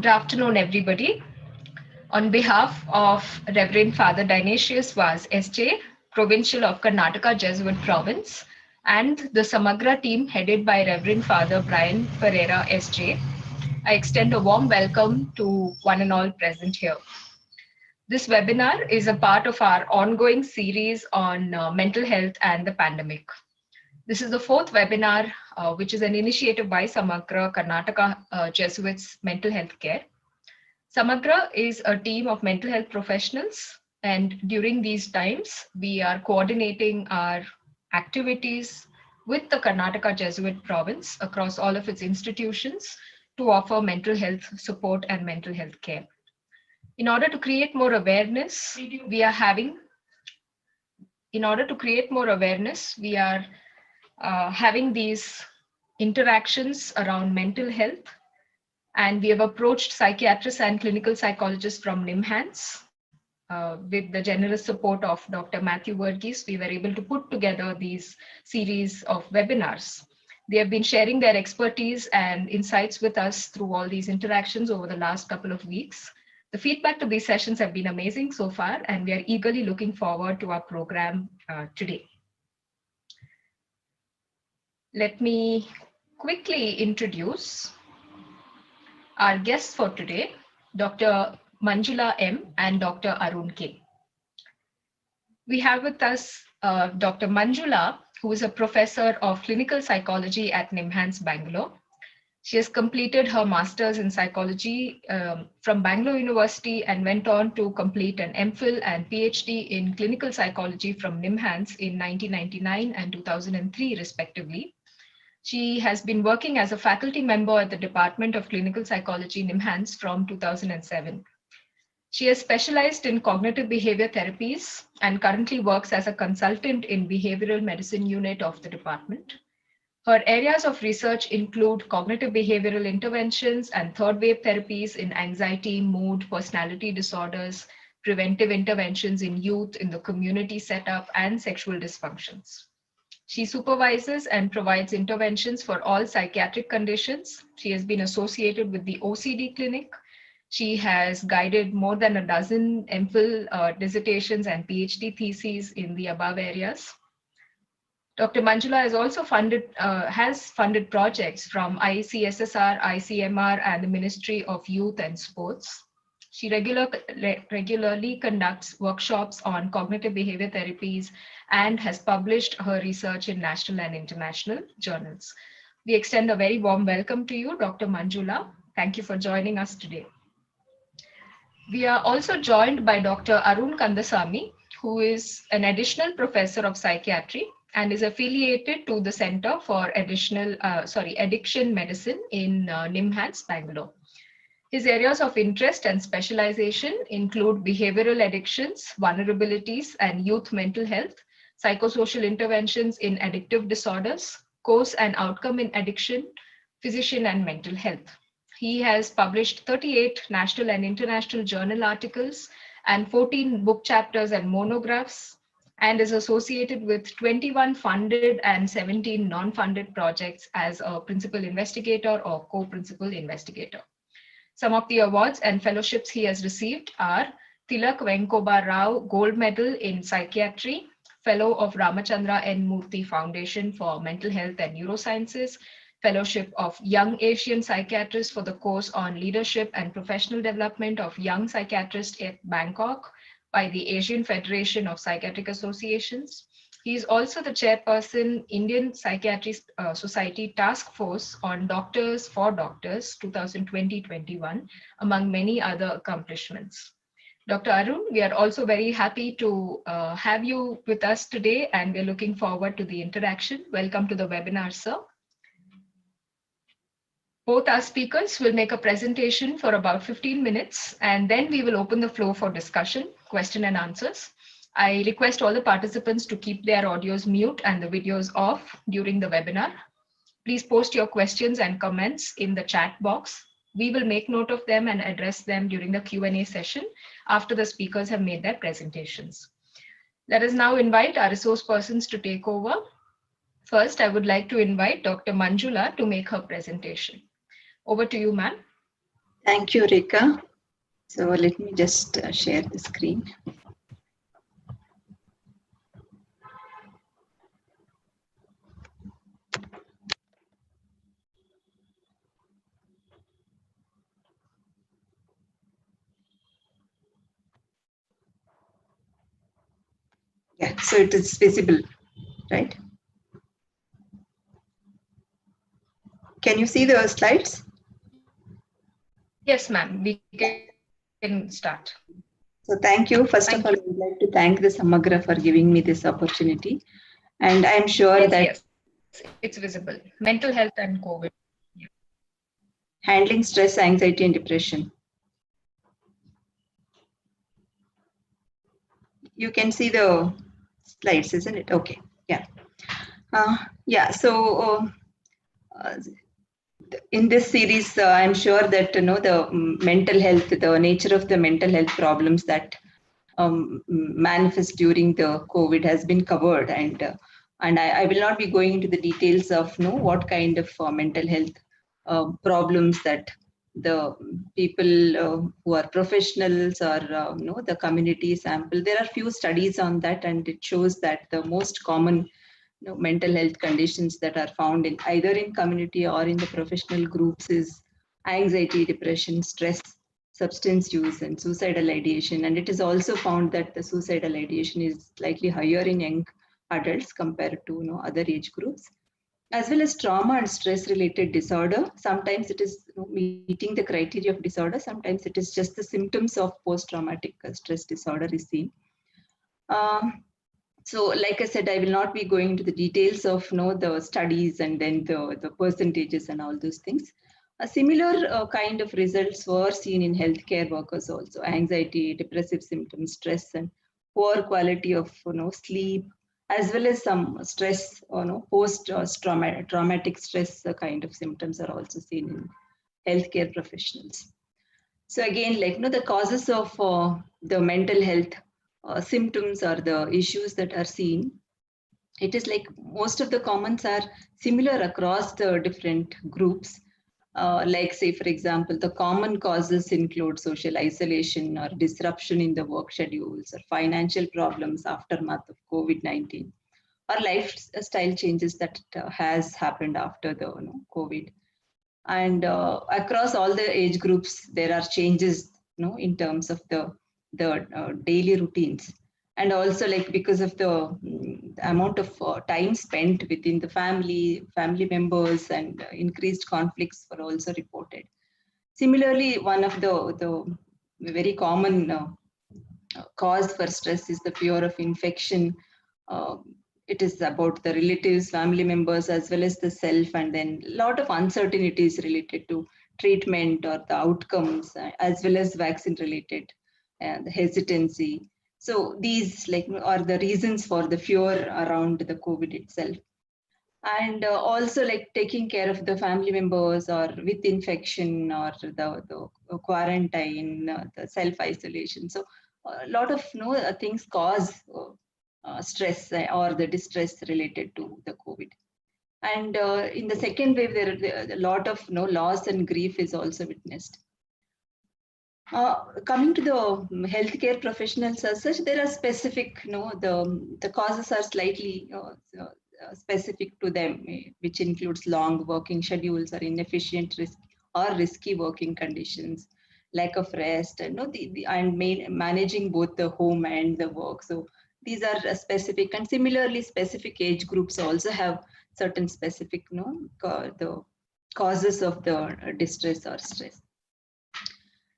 Good afternoon, everybody. On behalf of Reverend Father Dionysius Vaz, SJ, Provincial of Karnataka Jesuit Province, and the Samagra team headed by Reverend Father Brian Pereira, SJ, I extend a warm welcome to one and all present here. This webinar is a part of our ongoing series on mental health and the pandemic. This is the fourth webinar, which is an initiative by Samagra Karnataka Jesuits Mental Health Care. Samagra is a team of mental health professionals, and during these times, we are coordinating our activities with the Karnataka Jesuit province across all of its institutions to offer mental health support and mental health care. In order to create more awareness, we are having these interactions around mental health, and we have approached psychiatrists and clinical psychologists from NIMHANS. With the generous support of Dr. Matthew Verghese, we were able to put together these series of webinars. They have been sharing their expertise and insights with us through all these interactions over the last couple of weeks. The feedback to these sessions have been amazing so far, and we are eagerly looking forward to our program today. Let me quickly introduce our guests for today, Dr. Manjula M. and Dr. Arun K. We have with us Dr. Manjula, who is a professor of clinical psychology at NIMHANS, Bangalore. She has completed her master's in psychology from Bangalore University and went on to complete an MPhil and PhD in clinical psychology from NIMHANS in 1999 and 2003, respectively. She has been working as a faculty member at the Department of Clinical Psychology, NIMHANS, from 2007. She has specialized in cognitive behavior therapies and currently works as a consultant in behavioral medicine unit of the department. Her areas of research include cognitive behavioral interventions and third wave therapies in anxiety, mood, personality disorders, preventive interventions in youth, in the community setup, and sexual dysfunctions. She supervises and provides interventions for all psychiatric conditions. She has been associated with the OCD clinic. She has guided more than a dozen MPhil dissertations and PhD theses in the above areas. Dr. Manjula has also funded projects from ICSSR, ICMR, and the Ministry of Youth and Sports. She regularly conducts workshops on cognitive behavior therapies and has published her research in national and international journals. We extend a very warm welcome to you, Dr. Manjula. Thank you for joining us today. We are also joined by Dr. Arun Kandasamy, who is an additional professor of psychiatry and is affiliated to the Center for Addiction Medicine in NIMHANS, Bangalore. His areas of interest and specialization include behavioral addictions, vulnerabilities, and youth mental health, psychosocial interventions in addictive disorders, course and outcome in addiction, physician and mental health. He has published 38 national and international journal articles and 14 book chapters and monographs, and is associated with 21 funded and 17 non-funded projects as a principal investigator or co-principal investigator. Some of the awards and fellowships he has received are Tilak Venkoba Rao Gold Medal in Psychiatry, Fellow of Ramachandra N. Murthy Foundation for Mental Health and Neurosciences, Fellowship of Young Asian Psychiatrists for the course on Leadership and Professional Development of Young Psychiatrists at Bangkok by the Asian Federation of Psychiatric Associations. He is also the chairperson, Indian Psychiatry Society Task Force on Doctors for Doctors 2020-21, among many other accomplishments. Dr. Arun, we are also very happy to have you with us today, and we're looking forward to the interaction. Welcome to the webinar, sir. Both our speakers will make a presentation for about 15 minutes, and then we will open the floor for discussion, question and answers. I request all the participants to keep their audios mute and the videos off during the webinar. Please post your questions and comments in the chat box. We will make note of them and address them during the Q&A session after the speakers have made their presentations. Let us now invite our resource persons to take over. First, I would like to invite Dr. Manjula to make her presentation. Over to you, ma'am. Thank you, Rekha. So let me just share the screen. Yeah, so it is visible, right? Can you see the slides? Yes, ma'am, we can start. So thank you. Thank First you. of all, I would like to thank the Samagra for giving me this opportunity. And I'm sure Yes, that yes, it's visible. Mental health and COVID. Yeah. handling stress, anxiety, and depression. You can see the slides, isn't it? Okay. Yeah. Uh, yeah. So uh, in this series, I'm sure that the mental health, the nature of the mental health problems that manifest during the COVID has been covered, and I will not be going into the details of what kind of mental health problems that the people who are professionals or the community sample. There are few studies on that, and it shows that the most common mental health conditions that are found in either in community or in the professional groups is anxiety, depression, stress, substance use, and suicidal ideation. And it is also found that the suicidal ideation is slightly higher in young adults compared to other age groups, as well as trauma and stress related disorder. Sometimes it is meeting the criteria of disorder, sometimes it is just the symptoms of post traumatic stress disorder is seen. um, so, like I said, I will not be going into the details of the studies and then the percentages and all those things. A similar kind of results were seen in healthcare workers also: anxiety, depressive symptoms, stress, and poor quality of sleep, as well as some stress, post traumatic stress kind of symptoms are also seen in healthcare professionals. So again, like the causes of the mental health symptoms or the issues that are seen, it is like most of the commons are similar across the different groups. Like say, for example, the common causes include social isolation or disruption in the work schedules, or financial problems aftermath of COVID-19, or lifestyle changes that has happened after the COVID. And across all the age groups there are changes in terms of the daily routines, and also like because of the amount of time spent within the family members, and increased conflicts were also reported. Similarly, one of the very common cause for stress is the fear of infection. Uh, it is about the relatives, family members, as well as the self, and then a lot of uncertainties related to treatment or the outcomes, as well as vaccine related the hesitancy. So these like are the reasons for the fear around the COVID itself. And also like taking care of the family members or with infection, or the quarantine, the self isolation. So a lot of things cause stress or the distress related to the COVID. And in the second wave, there a lot of loss and grief is also witnessed. Coming to the healthcare professionals as such, there are specific, the causes are slightly specific to them, which includes long working schedules or inefficient or risky working conditions, lack of rest, and managing both the home and the work. So these are specific, and similarly, specific age groups also have certain specific, the causes of the distress or stress.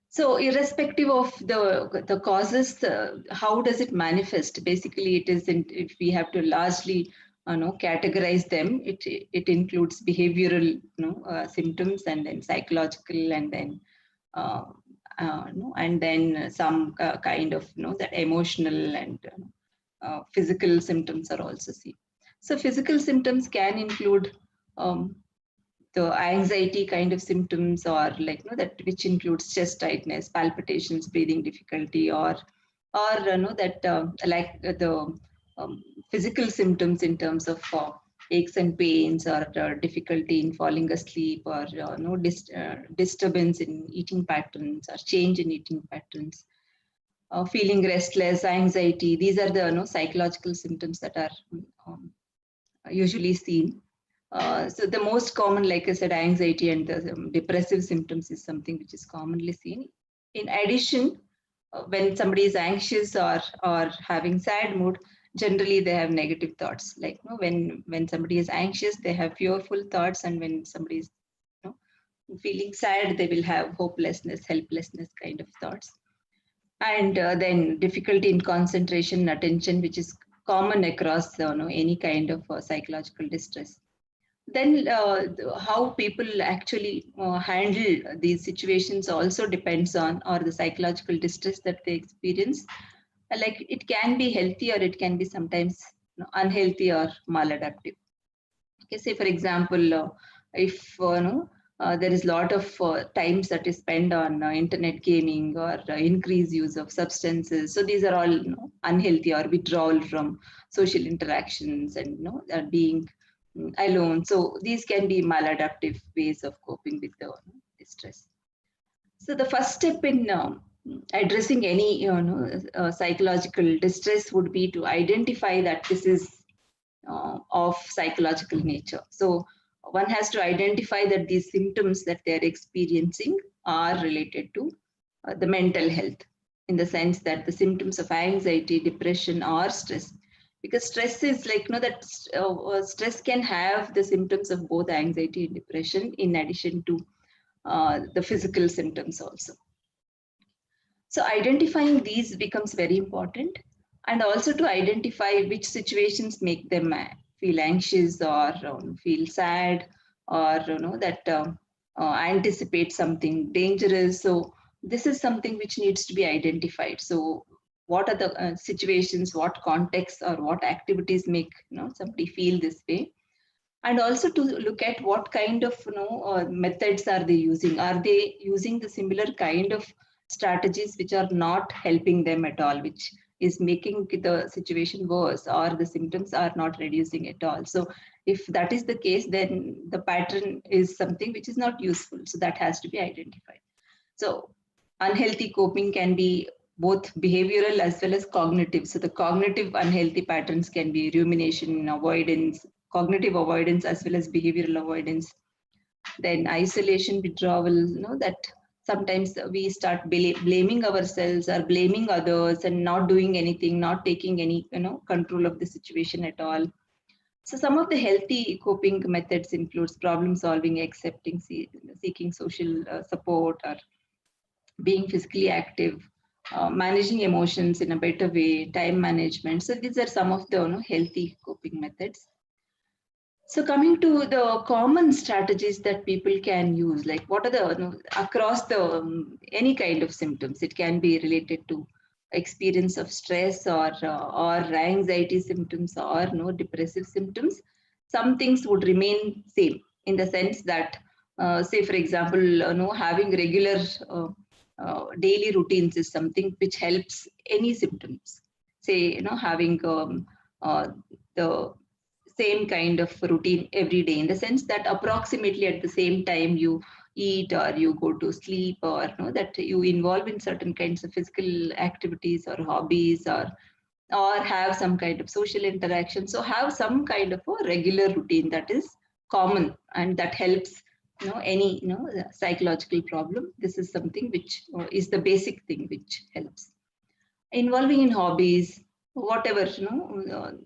So irrespective of the causes, how does it manifest? Basically, it is if we have to largely categorize them, it includes behavioral symptoms, and then psychological, and then uh, and then some kind of that emotional and physical symptoms are also seen. So physical symptoms can include um, the anxiety kind of symptoms, or like that which includes chest tightness, palpitations, breathing difficulty, or that like the um, physical symptoms in terms of aches and pains, or difficulty in falling asleep, or disturbance in eating patterns, or change in eating patterns, feeling restless, anxiety. These are the psychological symptoms that are usually seen. So the most common, like I said, anxiety and the depressive symptoms is something which is commonly seen. In addition, when somebody is anxious or having sad mood, generally they have negative thoughts. Like when somebody is anxious, they have fearful thoughts, and when somebody is feeling sad, they will have hopelessness, helplessness kind of thoughts. And then difficulty in concentration and attention, which is common across any kind of psychological distress. Then how people actually handle these situations also depends on, or the psychological distress that they experience. Like it can be healthy, or it can be sometimes unhealthy or maladaptive. Okay, say for example, if there is a lot of times that is spent on internet gaming, or increased use of substances. So these are all unhealthy, or withdrawal from social interactions, and being alone. So these can be maladaptive ways of coping with the distress. So the first step in addressing any psychological distress would be to identify that this is of psychological nature. So one has to identify that these symptoms that they're experiencing are related to the mental health, in the sense that the symptoms of anxiety, depression, or stress. Because stress is like, that stress can have the symptoms of both anxiety and depression, in addition to the physical symptoms also. So identifying these becomes very important, and also to identify which situations make them feel anxious, or feel sad, or that anticipate something dangerous. So this is something which needs to be identified. So what are the situations, what contexts, or what activities make somebody feel this way, and also to look at what kind of methods are they using. Are they using the similar kind of strategies which are not helping them at all, which is making the situation worse, or the symptoms are not reducing at all? So if that is the case, then the pattern is something which is not useful. So that has to be identified. So unhealthy coping can be both behavioral as well as cognitive. So the cognitive unhealthy patterns can be rumination, avoidance, cognitive avoidance, as well as behavioral avoidance. Then isolation, withdrawal, that sometimes we start blaming ourselves or blaming others, and not doing anything, not taking any control of the situation at all. So some of the healthy coping methods includes problem solving, accepting, seeking social support, or being physically active, managing emotions in a better way, time management. So these are some of the healthy coping methods. So coming to the common strategies that people can use, like what are the across the any kind of symptoms. It can be related to experience of stress, or anxiety symptoms, or depressive symptoms. Some things would remain same, in the sense that say for example, having regular daily routines is something which helps any symptoms. Say having the same kind of routine every day, in the sense that approximately at the same time you eat, or you go to sleep, or that you involve in certain kinds of physical activities or hobbies, or have some kind of social interaction. So have some kind of a regular routine that is common, and that helps any psychological problem. This is something which is the basic thing which helps. Involving in hobbies, whatever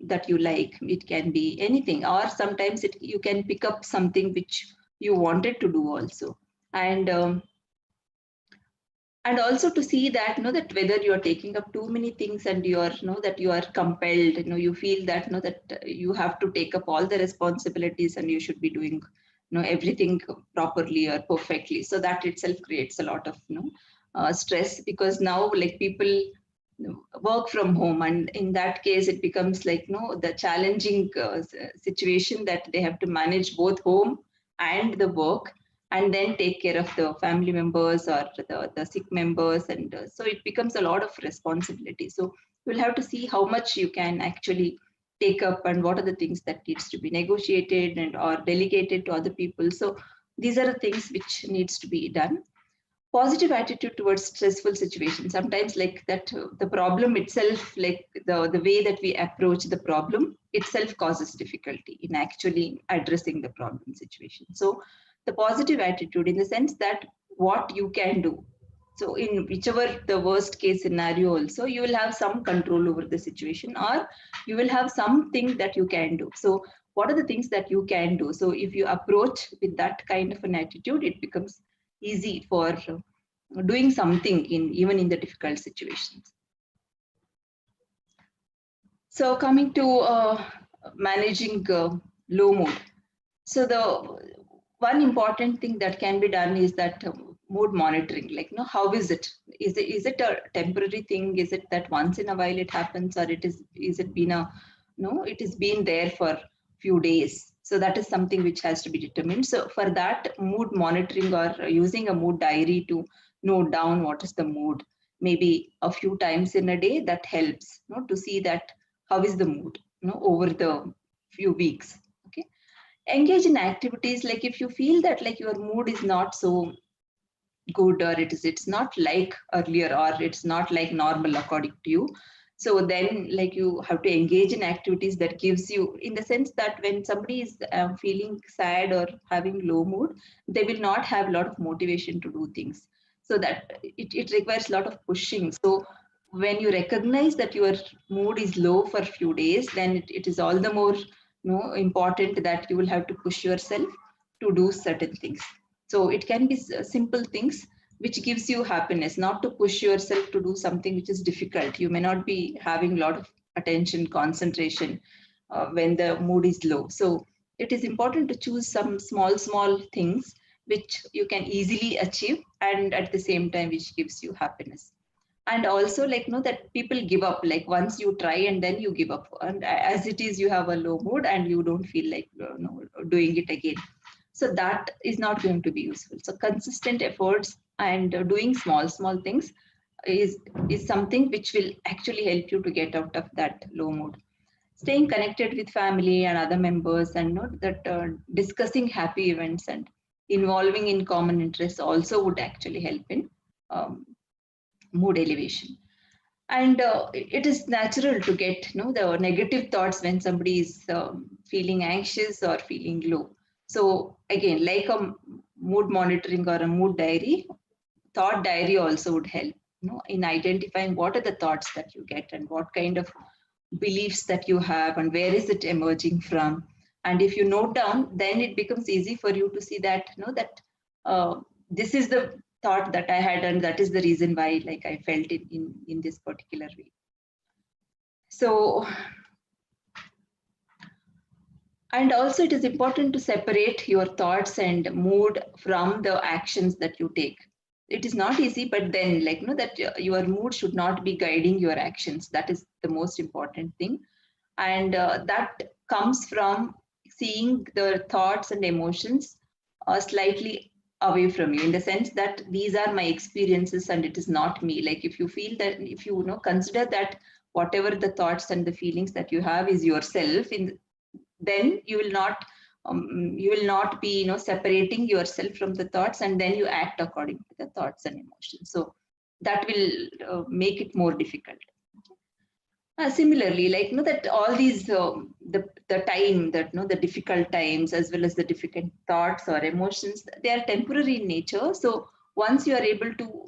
that you like. It can be anything, or sometimes you can pick up something which you wanted to do also. And also to see that that whether you are taking up too many things, and you are that you are compelled, you feel that that you have to take up all the responsibilities, and you should be doing everything properly or perfectly. So that itself creates a lot of stress, because now like people work from home, and in that case it becomes like the challenging situation that they have to manage both home and the work, and then take care of the family members, or the sick members, and so it becomes a lot of responsibility. So you'll have to see how much you can actually take up, and what are the things that needs to be negotiated and or delegated to other people. So these are the things which needs to be done. Positive attitude towards stressful situations. Sometimes like that, the problem itself, like the way that we approach the problem itself causes difficulty in actually addressing the problem situation. So the positive attitude in the sense that what you can do. So in whichever the worst case scenario also, you will have some control over the situation, or you will have something that you can do. So what are the things that you can do? So if you approach with that kind of an attitude, it becomes easy for doing something even in the difficult situations. So coming to managing low mood. So the one important thing that can be done is that mood monitoring. Like, how is it? Is it a temporary thing? Is it that once in a while it happens, or it has been there for few days? So that is something which has to be determined. So for that, mood monitoring or using a mood diary to note down what is the mood, maybe a few times in a day, that helps to see that how is the mood over the few weeks. Okay, engage in activities. Like if you feel that like your mood is not so good, or it's not like earlier, or it's not like normal according to you, so then like you have to engage in activities that gives you, in the sense that when somebody is feeling sad or having low mood, they will not have a lot of motivation to do things. So that it requires a lot of pushing. So when you recognize that your mood is low for a few days, then it is all the more important that you will have to push yourself to do certain things. So it can be simple things which gives you happiness, not to push yourself to do something which is difficult. You may not be having a lot of attention, concentration when the mood is low. So it is important to choose some small things which you can easily achieve, and at the same time which gives you happiness. And also like that people give up, like once you try and then you give up, and as it is you have a low mood and you don't feel like doing it again. So that is not going to be useful. So consistent efforts and doing small things is something which will actually help you to get out of that low mood. Staying connected with family and other members, and discussing happy events and involving in common interests also would actually help in mood elevation. And it is natural to get the negative thoughts when somebody is feeling anxious or feeling low. So again, like a mood monitoring or a mood diary, thought diary also would help in identifying what are the thoughts that you get and what kind of beliefs that you have and where is it emerging from. And if you note down, then it becomes easy for you to see that this is the thought that I had, and that is the reason why like I felt it in this particular way. So, and also it is important to separate your thoughts and mood from the actions that you take. It is not easy, but then like that your mood should not be guiding your actions. That is the most important thing. And that comes from seeing the thoughts and emotions slightly away from you, in the sense that these are my experiences and it is not me. Like if you feel that, if you consider that whatever the thoughts and the feelings that you have is yourself, then you will not be separating yourself from the thoughts, and then you act according to the thoughts and emotions. So that will make it more difficult. Similarly, like that all these the time that the difficult times as well as the difficult thoughts or emotions, they are temporary in nature. So once you are able to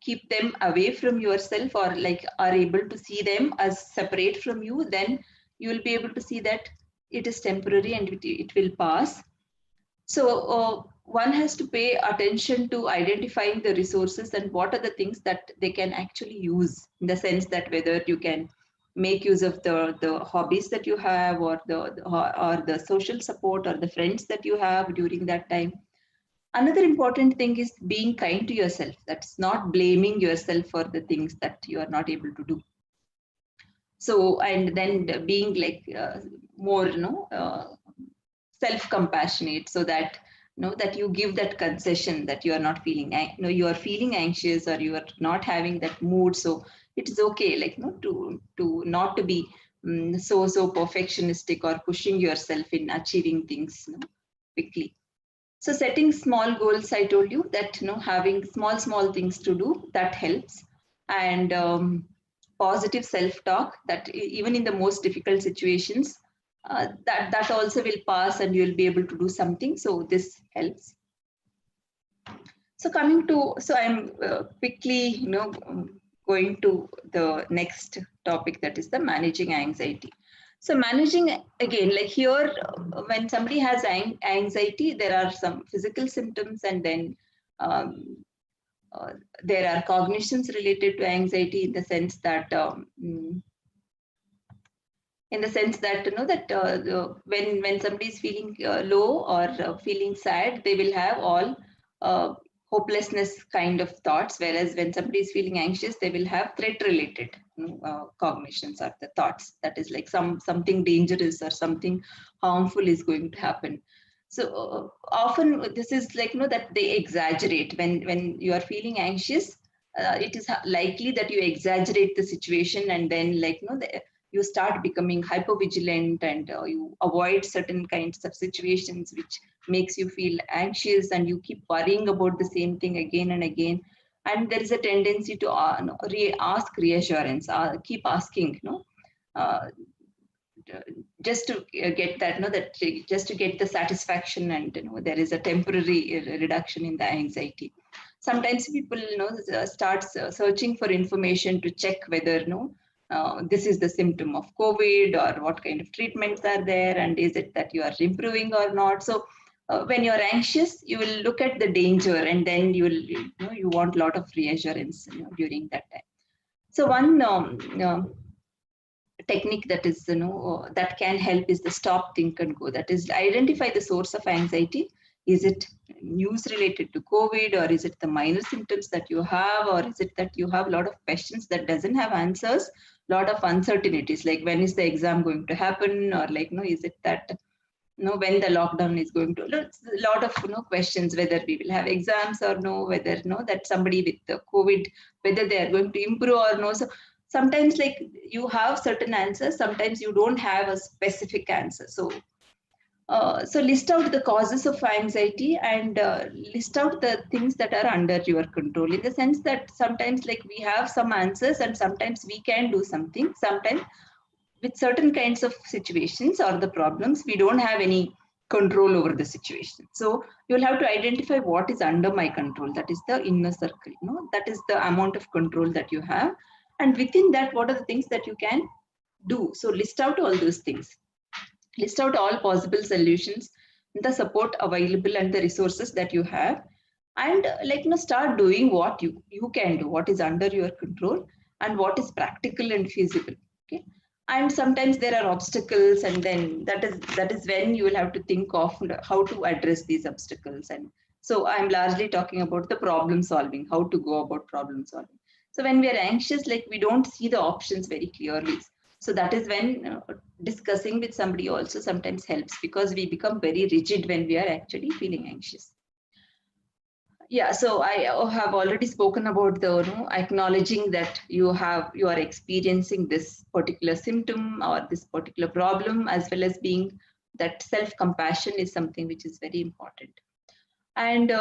keep them away from yourself, or like are able to see them as separate from you, then you will be able to see that it is temporary and it will pass. So one has to pay attention to identifying the resources and what are the things that they can actually use, in the sense that whether you can make use of the hobbies that you have, or the social support or the friends that you have during that time. Another important thing is being kind to yourself. That's not blaming yourself for the things that you are not able to do. So, and then being like more self-compassionate, so that that you give that concession that you are not feeling you are feeling anxious or you are not having that mood. So it is okay, like to not to be so perfectionistic or pushing yourself in achieving things quickly. So setting small goals, I told you that having small things to do, that helps. And positive self-talk, that even in the most difficult situations, that also will pass and you'll be able to do something. So this helps. So I'm quickly going to the next topic, that is the managing anxiety. So managing, again, like here, when somebody has anxiety, there are some physical symptoms, and then there are cognitions related to anxiety, in the sense that when somebody is feeling low or feeling sad, they will have all hopelessness kind of thoughts, whereas when somebody is feeling anxious, they will have threat related cognitions or the thoughts, that is like something dangerous or something harmful is going to happen. So often this is like that they exaggerate when you are feeling anxious. It is likely that you exaggerate the situation, and then you start becoming hypervigilant, and you avoid certain kinds of situations which makes you feel anxious, and you keep worrying about the same thing again and again. And there is a tendency to ask reassurance, keep asking, just to get that, just to get the satisfaction, and there is a temporary reduction in the anxiety. Sometimes people start searching for information to check whether this is the symptom of COVID, or what kind of treatments are there, and is it that you are improving or not. So when you're anxious, you will look at the danger, and then you will you want a lot of reassurance during that time. So one technique that is that can help is the stop, think, and go. That is, identify the source of anxiety. Is it news related to COVID, or is it the minor symptoms that you have, or is it that you have a lot of questions that doesn't have answers, lot of uncertainties, like when is the exam going to happen, or is it that when the lockdown is going to, a lot of questions, whether we will have exams or no, whether that somebody with the COVID, whether they are going to improve or no. So sometimes you have certain answers, sometimes you don't have a specific answer. So list out the causes of anxiety, and list out the things that are under your control, in the sense that sometimes we have some answers, and sometimes we can do something. Sometimes with certain kinds of situations or the problems, we don't have any control over the situation. So you'll have to identify what is under my control. That is the inner circle. That is the amount of control that you have. And within that, what are the things that you can do? So list out all those things. List out all possible solutions, the support available, and the resources that you have. And start doing what you can do, what is under your control, and what is practical and feasible. Okay. And sometimes there are obstacles, and then that is when you will have to think of how to address these obstacles. And so I'm largely talking about the problem solving, how to go about problem solving. So when we are anxious, we don't see the options very clearly. So that is when discussing with somebody also sometimes helps, because we become very rigid when we are actually feeling anxious. Yeah, so I have already spoken about the acknowledging that you are experiencing this particular symptom or this particular problem, as well as being that self-compassion is something which is very important. And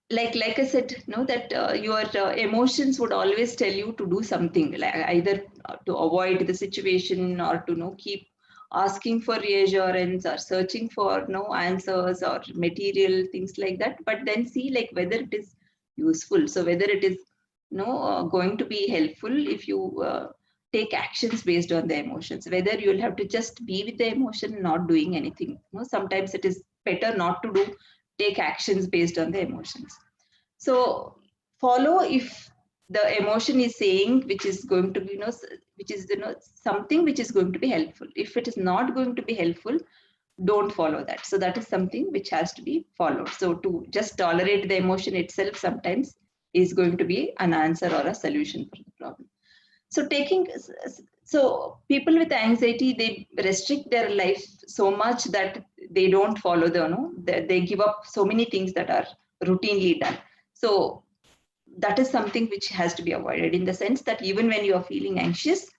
like I said, that your emotions would always tell you to do something, either to avoid the situation, or to keep asking for reassurance, or searching for answers or material things like that. But then see whether it is useful. So whether it is going to be helpful if you take actions based on the emotions, whether you'll have to just be with the emotion, not doing anything. Sometimes it is better not to take actions based on the emotions. So follow if the emotion is saying, which is going to be which is something which is going to be helpful. If it is not going to be helpful, don't follow that. So that is something which has to be followed. So to just tolerate the emotion itself sometimes is going to be an answer or a solution for the problem. So people with anxiety, they restrict their life so much that they don't follow they give up so many things that are routinely done. So that is something which has to be avoided, in the sense that even when you are feeling anxious,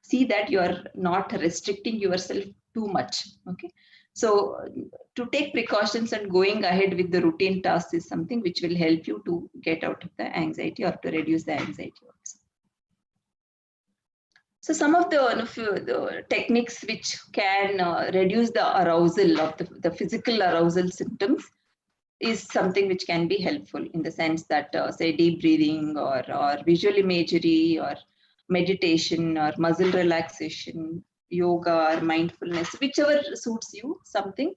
see that you are not restricting yourself too much. Okay, so to take precautions and going ahead with the routine tasks is something which will help you to get out of the anxiety or to reduce the anxiety also. So some of the techniques which can reduce the arousal of the physical arousal symptoms is something which can be helpful in the sense that say deep breathing or visual imagery or meditation or muscle relaxation, yoga or mindfulness, whichever suits you, something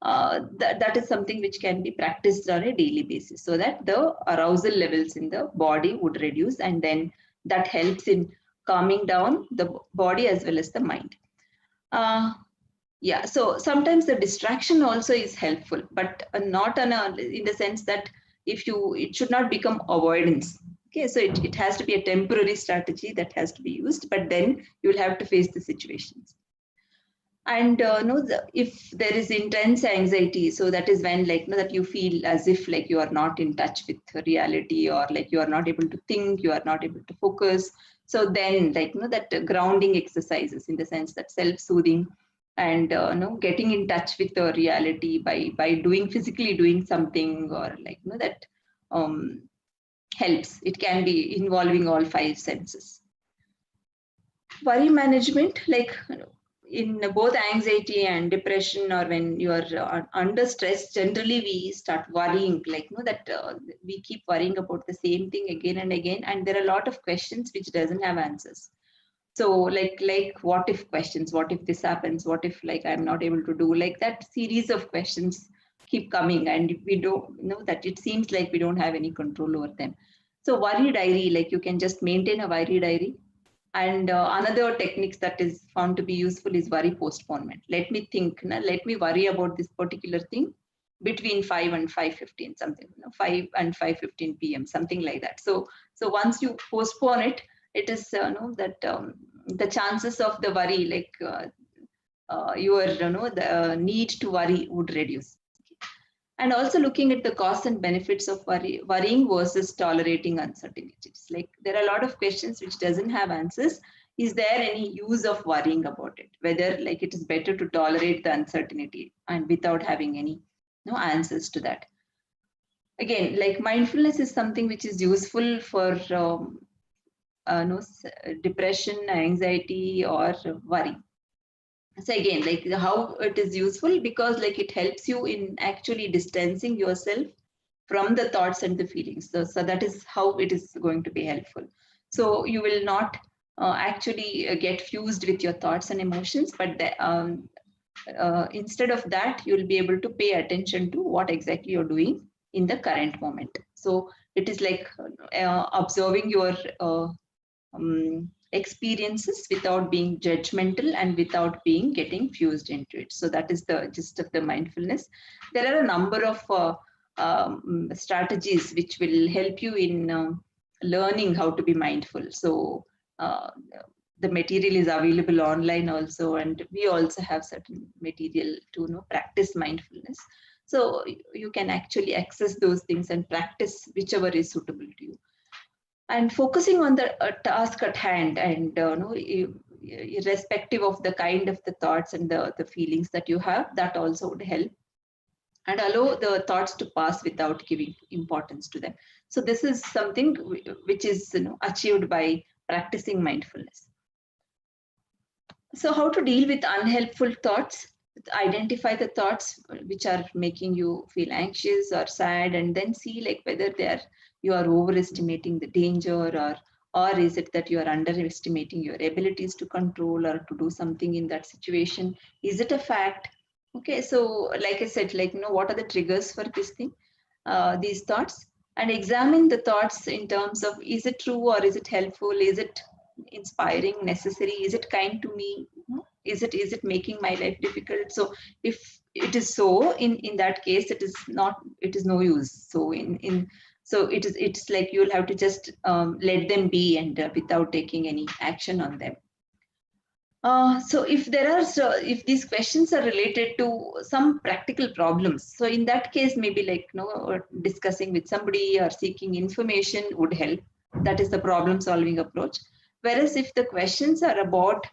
that is something which can be practiced on a daily basis so that the arousal levels in the body would reduce, and then that helps in calming down the body as well as the mind. Yeah, so sometimes the distraction also is helpful, but not in the sense that it should not become avoidance. Okay, so it has to be a temporary strategy that has to be used, but then you will have to face the situations. And if there is intense anxiety, so that is when that you feel as if like you are not in touch with reality, or like you are not able to think, you are not able to focus. So then that grounding exercises, in the sense that self-soothing and getting in touch with the reality by physically doing something, or that helps. It can be involving all 5 senses. Worry management, in both anxiety and depression, or when you are under stress, generally we start worrying, we keep worrying about the same thing again and again, and there are a lot of questions which doesn't have answers. So like what if questions, what if this happens, what if I'm not able to do, that series of questions keep coming, and we don't know that it seems like we don't have any control over them. So worry diary, you can just maintain a worry diary. And another techniques that is found to be useful is worry postponement. Let me think, let me worry about this particular thing between 5 and 5:15, something, 5 and 5:15 p.m., something like that. So once you postpone it, it is the chances of the worry, the need to worry would reduce. And also looking at the costs and benefits of worrying versus tolerating uncertainties. There are a lot of questions which doesn't have answers. Is there any use of worrying about it? Whether it is better to tolerate the uncertainty and without having any answers to that. Again, mindfulness is something which is useful for depression, anxiety, or worry. So again, how it is useful, because it helps you in actually distancing yourself from the thoughts and the feelings. So that is how it is going to be helpful. So you will not actually get fused with your thoughts and emotions, but instead of that, you will be able to pay attention to what exactly you're doing in the current moment. So it is observing your experiences without being judgmental and without getting fused into it. So that is the gist of the mindfulness. There are a number of strategies which will help you in learning how to be mindful. So the material is available online also, and we also have certain material to practice mindfulness. So you can actually access those things and practice whichever is suitable to you. And focusing on the task at hand, and irrespective of the kind of the thoughts and the feelings that you have, that also would help, and allow the thoughts to pass without giving importance to them. So this is something which is achieved by practicing mindfulness. So how to deal with unhelpful thoughts? Identify the thoughts which are making you feel anxious or sad, and then see whether you are overestimating the danger, or is it that you are underestimating your abilities to control or to do something in that situation? Is it a fact? Okay, so like I said, what are the triggers for this thing, these thoughts, and examine the thoughts in terms of, is it true or is it helpful? Is it inspiring, necessary? Is it kind to me? Is it making my life difficult? So if it is so, in that case, it is no use. So it's you'll have to just let them be, and without taking any action on them. So if these questions are related to some practical problems, so in that case, maybe discussing with somebody or seeking information would help. That is the problem solving approach. Whereas if the questions are about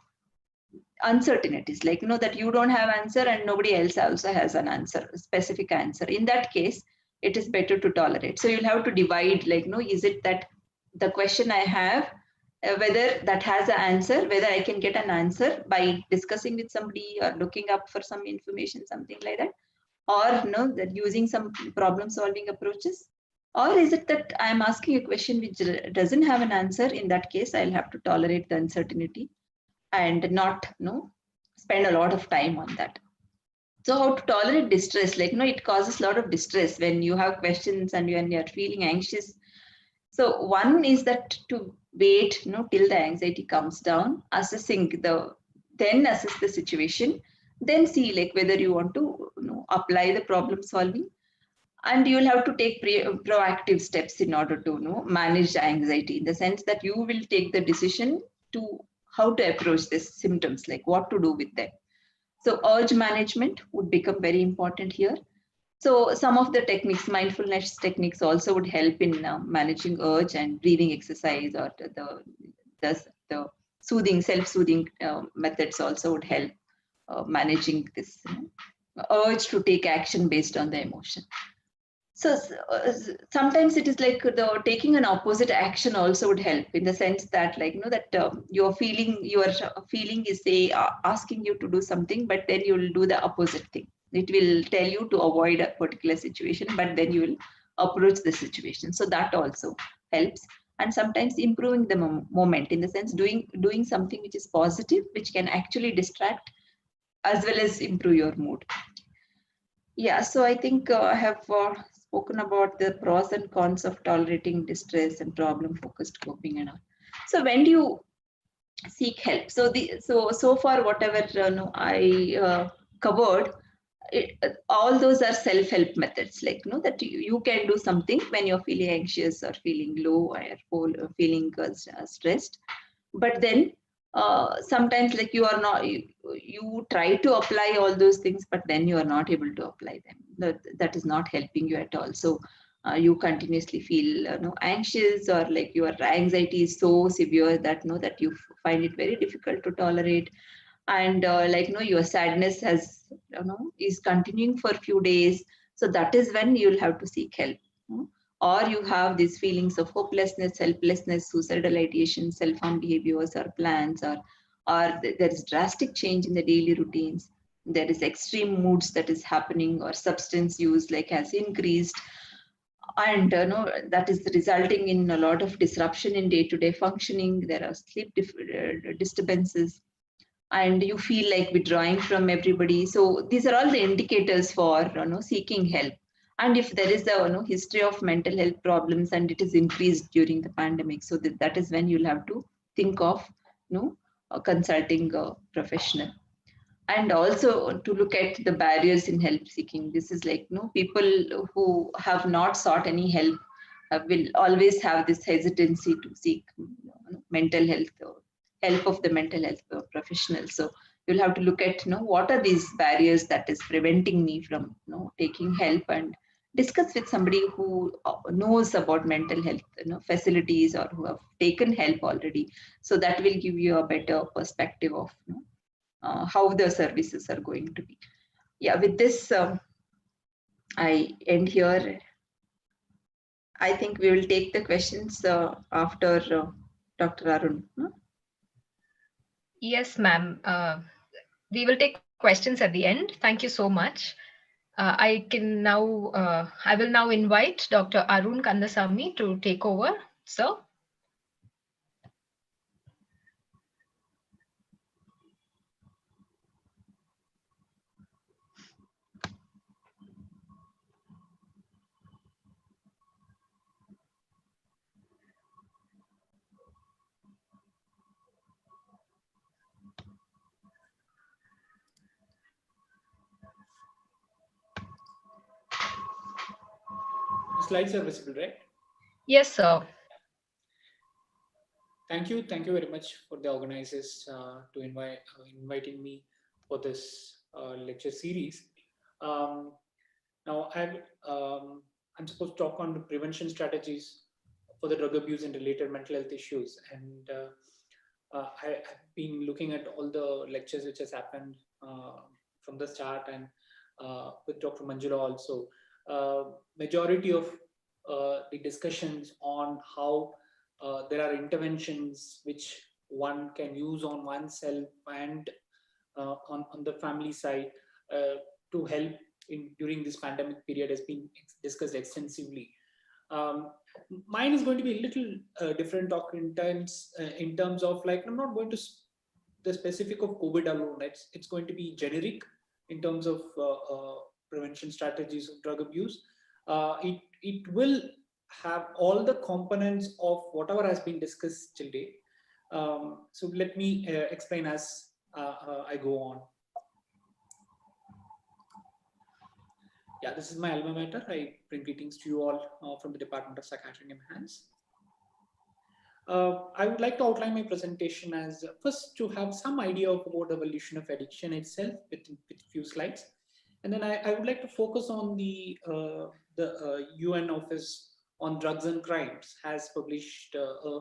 uncertainties, like that you don't have answer and nobody else also has an answer, a specific answer, in that case it is better to tolerate. So you'll have to divide, like is it that the question I have, whether that has an answer, whether I can get an answer by discussing with somebody or looking up for some information, something like that, or that using some problem solving approaches, or is it that I'm asking a question which doesn't have an answer? In that case, I'll have to tolerate the uncertainty and not spend a lot of time on that. So how to tolerate distress? Like it causes a lot of distress when you have questions and when you're feeling anxious. So one is that to wait till the anxiety comes down, then assess the situation, then see like whether you want to apply the problem solving, and you'll have to take proactive steps in order to manage the anxiety, in the sense that you will take the decision to how to approach these symptoms, like what to do with them. So urge management would become very important here. So some of the techniques, mindfulness techniques, also would help in managing urge, and breathing exercise or the soothing, self-soothing methods also would help managing this urge to take action based on the emotion. So sometimes it is like the taking an opposite action also would help, in the sense that that your feeling is say asking you to do something, but then you will do the opposite thing. It will tell you to avoid a particular situation, but then you will approach the situation. So that also helps. And sometimes improving the moment, in the sense doing something which is positive, which can actually distract as well as improve your mood. Yeah, so I think I have spoken about the pros and cons of tolerating distress and problem-focused coping and all. So when do you seek help? So far whatever I covered, all those are self-help methods, like that you can do something when you're feeling anxious or feeling low or feeling stressed. But then sometimes like you try to apply all those things, but then you are not able to apply them. That is not helping you at all. So you continuously feel anxious, or like your anxiety is so severe that that you find it very difficult to tolerate. And your sadness is continuing for a few days. So that is when you'll have to seek help. Or you have these feelings of hopelessness, helplessness, suicidal ideation, self-harm behaviors or plans, or there is drastic change in the daily routines. There is extreme moods that is happening, or substance use like has increased, and that is resulting in a lot of disruption in day-to-day functioning. There are sleep disturbances, and you feel like withdrawing from everybody. So these are all the indicators for seeking help. And if there is a history of mental health problems and it is increased during the pandemic, so that is when you'll have to think of consulting a professional. And also to look at the barriers in help seeking. This is like people who have not sought any help will always have this hesitancy to seek mental health help of the mental health professionals. So you'll have to look at what are these barriers that is preventing me from taking help, and discuss with somebody who knows about mental health facilities, or who have taken help already. So that will give you a better perspective of how the services are going to be. Yeah, with this I end here. I think we will take the questions after Dr. Arun. Yes, ma'am. We will take questions at the end. Thank you so much. I will now invite Dr. Arun Kandasamy to take over. Sir. The slides are visible, right? Yes, sir. Thank you very much for the organizers to inviting me for this lecture series. Now I'm supposed to talk on the prevention strategies for the drug abuse and related mental health issues. And I've been looking at all the lectures which has happened from the start, and with Dr. Manjula also. Majority of the discussions on how there are interventions which one can use on oneself and on the family side to help during this pandemic period has been discussed extensively. Mine is going to be a little different talk in terms of, like, I'm not going to the specific of COVID alone. It's going to be generic in terms of prevention strategies of drug abuse. It will have all the components of whatever has been discussed till date. So let me explain as I go on. Yeah, this is my alma mater. I bring greetings to you all from the Department of Psychiatry and EMHANS. I would like to outline my presentation as first to have some idea of about the evolution of addiction itself with few slides, and then I would like to focus on the UN Office on Drugs and Crimes has published a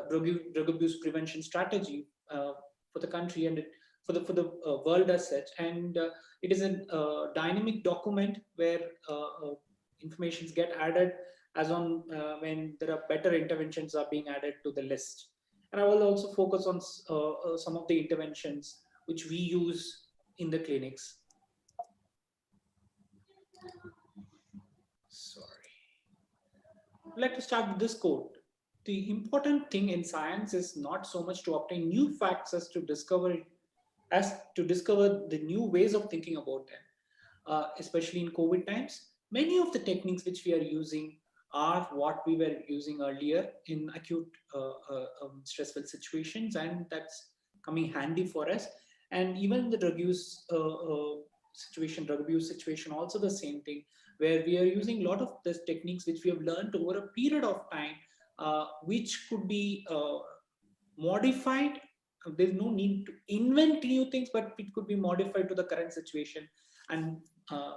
drug abuse prevention strategy for the country and for the world as such, and it is a dynamic document where informations get added as on when there are better interventions are being added to the list. And I will also focus on some of the interventions which we use in the clinics. Sorry. I'd like to start with this quote. The important thing in science is not so much to obtain new facts as to discover the new ways of thinking about them. Especially in COVID times, many of the techniques which we are using are what we were using earlier in acute stressful situations, and that's coming handy for us. And even the drug abuse situation, also the same thing, where we are using a lot of these techniques which we have learned over a period of time, which could be modified. There's no need to invent new things, but it could be modified to the current situation, and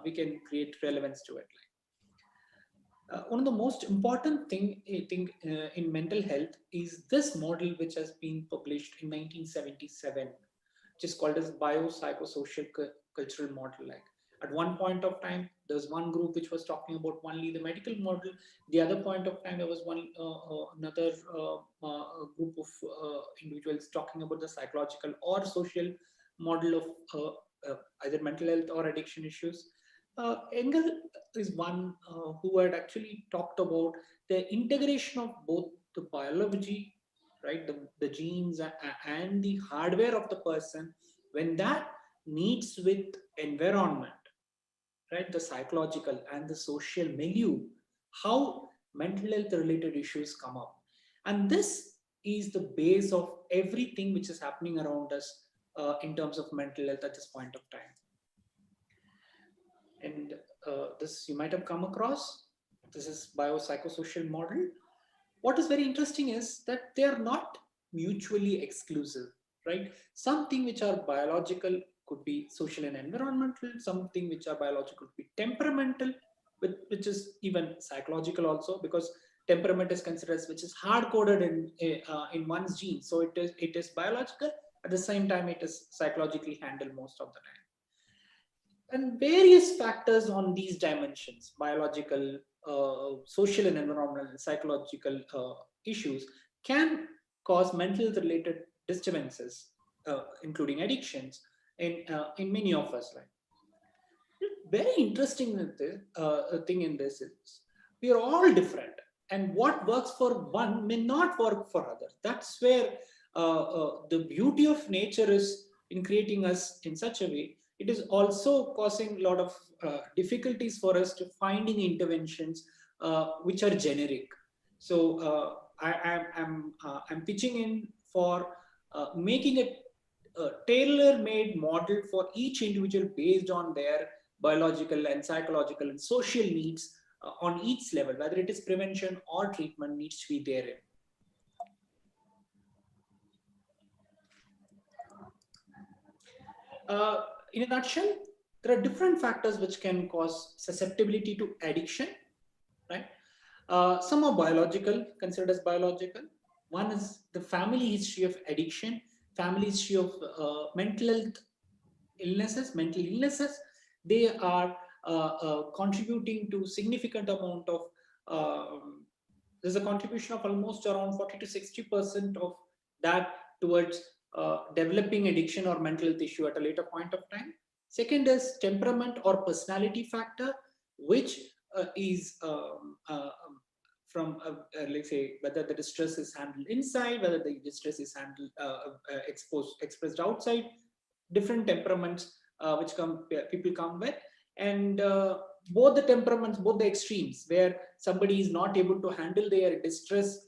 we can create relevance to it. One of the most important thing I think in mental health is this model which has been published in 1977, which is called as biopsychosocial cultural model. Like, at one point of time, there was one group which was talking about only the medical model. The other point of time, there was another group of individuals talking about the psychological or social model of either mental health or addiction issues. Engel is one who had actually talked about the integration of both the biology, right, the genes and the hardware of the person, when that meets with environment, right, the psychological and the social milieu, how mental health related issues come up. And this is the base of everything which is happening around us in terms of mental health at this point of time. And this you might have come across. This is biopsychosocial model. What is very interesting is that they are not mutually exclusive, right? Something which are biological could be social and environmental, something which are biological could be temperamental, which is even psychological also, because temperament is considered as which is hard-coded in one's genes. So it is biological, at the same time it is psychologically handled most of the time. And various factors on these dimensions, biological, social and environmental and psychological issues, can cause mental related disturbances, including addictions in many of us. Like, very interesting thing in this is we are all different, and what works for one may not work for others. That's where the beauty of nature is in creating us in such a way. It is also causing a lot of difficulties for us to finding interventions which are generic. So I'm pitching in for making a tailor-made model for each individual based on their biological and psychological and social needs on each level, whether it is prevention or treatment needs to be therein. In a nutshell, there are different factors which can cause susceptibility to addiction, right? Some are biological, considered as biological, One is the family history of addiction, family history of mental health illnesses, mental illnesses. They are contributing to significant amount of, there's a contribution of almost around 40 to 60% of that towards developing addiction or mental health issue at a later point of time. Second is temperament or personality factor, which is from let's say whether the distress is handled inside, whether the distress is handled expressed outside. Different temperaments which people come with, and both the temperaments, both the extremes, where somebody is not able to handle their distress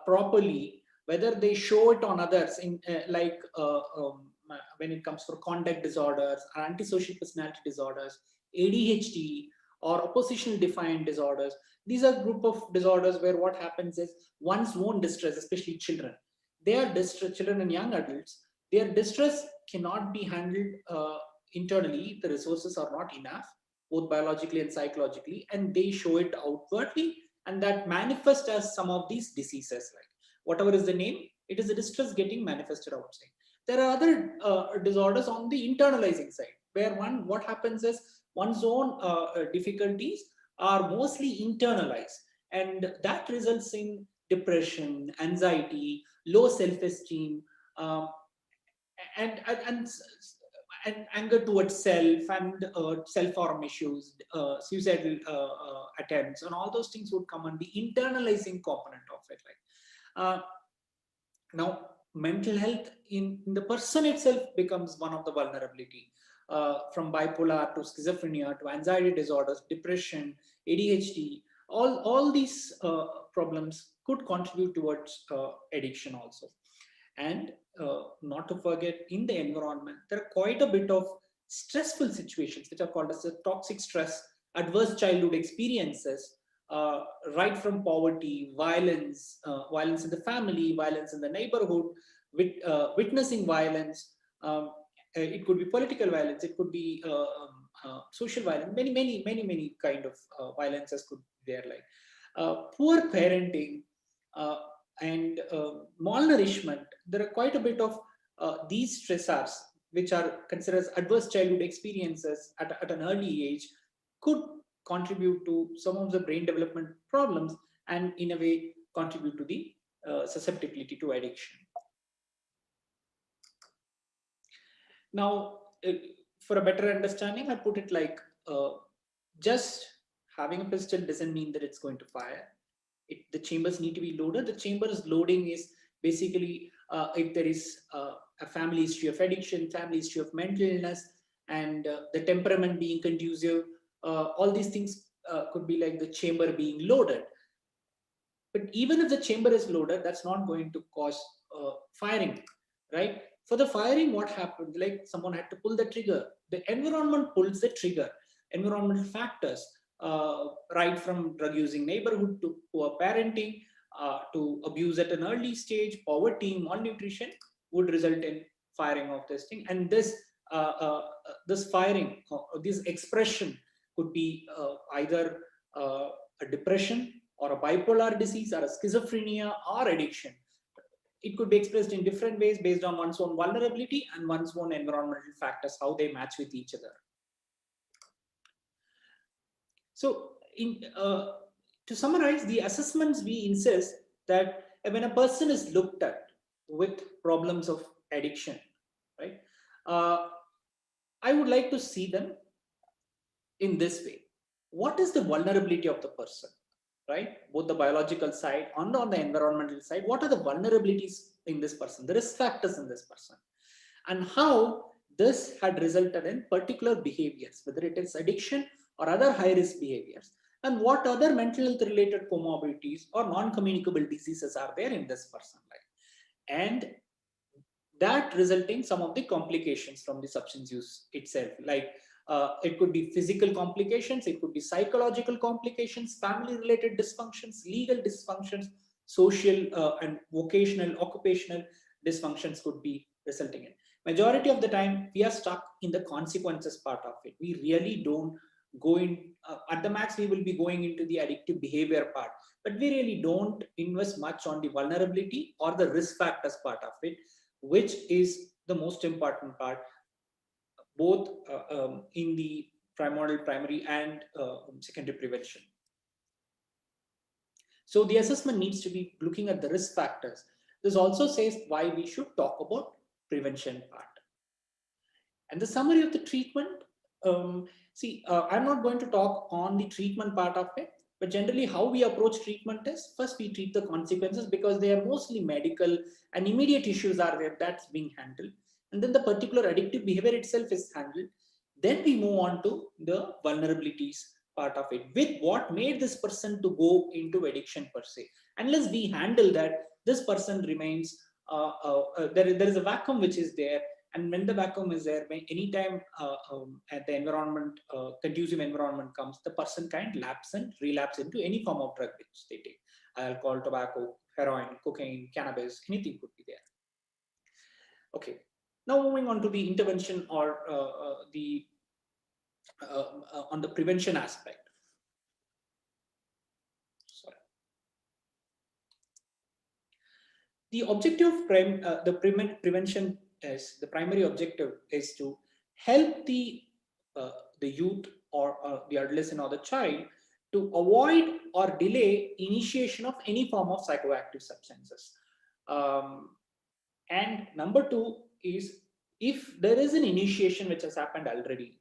properly, whether they show it on others in when it comes for conduct disorders or antisocial personality disorders, ADHD, or oppositional defiant disorders. These are group of disorders where what happens is one's own distress, especially children, children and young adults, their distress cannot be handled internally. The resources are not enough, both biologically and psychologically, and they show it outwardly, and that manifests as some of these diseases. Like whatever is the name, it is the distress getting manifested outside. There are other disorders on the internalizing side, where what happens is one's own difficulties are mostly internalized, and that results in depression, anxiety, low self-esteem, and anger towards self, and self-harm issues, suicidal attempts, and all those things would come on the internalizing component of it. Now, mental health in the person itself becomes one of the vulnerability. From bipolar to schizophrenia to anxiety disorders, depression, ADHD, all these problems could contribute towards addiction also. And not to forget, in the environment, there are quite a bit of stressful situations which are called as the toxic stress, adverse childhood experiences, right from poverty, violence, violence in the family, violence in the neighborhood, witnessing violence. It could be political violence, it could be social violence, many kind of violences could be there, like poor parenting and malnourishment. There are quite a bit of these stressors which are considered as adverse childhood experiences at an early age could contribute to some of the brain development problems, and in a way contribute to the susceptibility to addiction. Now, for a better understanding, I put it like just having a pistol doesn't mean that it's going to fire. The chambers need to be loaded. The chambers loading is basically if there is a family history of addiction, family history of mental illness, and the temperament being conducive, all these things could be like the chamber being loaded. But even if the chamber is loaded, that's not going to cause firing, right? For the firing, what happened? Like someone had to pull the trigger. The environment pulls the trigger. Environmental factors, right from drug using neighborhood to poor parenting, to abuse at an early stage, poverty, malnutrition, would result in firing of this thing. And this this firing, this expression could be either a depression or a bipolar disease or a schizophrenia or addiction. It could be expressed in different ways based on one's own vulnerability and one's own environmental factors, how they match with each other. So to summarize, the assessments, we insist that when a person is looked at with problems of addiction, right, I would like to see them in this way. What is the vulnerability of the person, right? Both the biological side and on the environmental side, what are the vulnerabilities in this person, the risk factors in this person, and how this had resulted in particular behaviors, whether it is addiction or other high-risk behaviors, and what other mental health related comorbidities or non-communicable diseases are there in this person, right? And that resulting some of the complications from the substance use itself, like it could be physical complications, it could be psychological complications, family related dysfunctions, legal dysfunctions, social and vocational, occupational dysfunctions could be resulting in. Majority of the time, we are stuck in the consequences part of it. We really don't go in, at the max, we will be going into the addictive behavior part, but we really don't invest much on the vulnerability or the risk factors part of it, which is the most important part, both in the primary and secondary prevention. So the assessment needs to be looking at the risk factors. This also says why we should talk about prevention part. And the summary of the treatment, I'm not going to talk on the treatment part of it, but generally how we approach treatment is, first we treat the consequences because they are mostly medical and immediate issues are there, that's being handled. And then the particular addictive behavior itself is handled. Then we move on to the vulnerabilities part of it, with what made this person to go into addiction per se. Unless we handle that, this person remains, there is a vacuum which is there. And when the vacuum is there, when anytime at the environment, conducive environment comes, the person can lapse and relapse into any form of drug which they take. Alcohol, tobacco, heroin, cocaine, cannabis, anything could be there. Okay, now moving on to the intervention or on the prevention aspect. Sorry. The objective of the prevention is, the primary objective is to help the youth or the adolescent or the child to avoid or delay initiation of any form of psychoactive substances. And number two is, if there is an initiation which has happened already,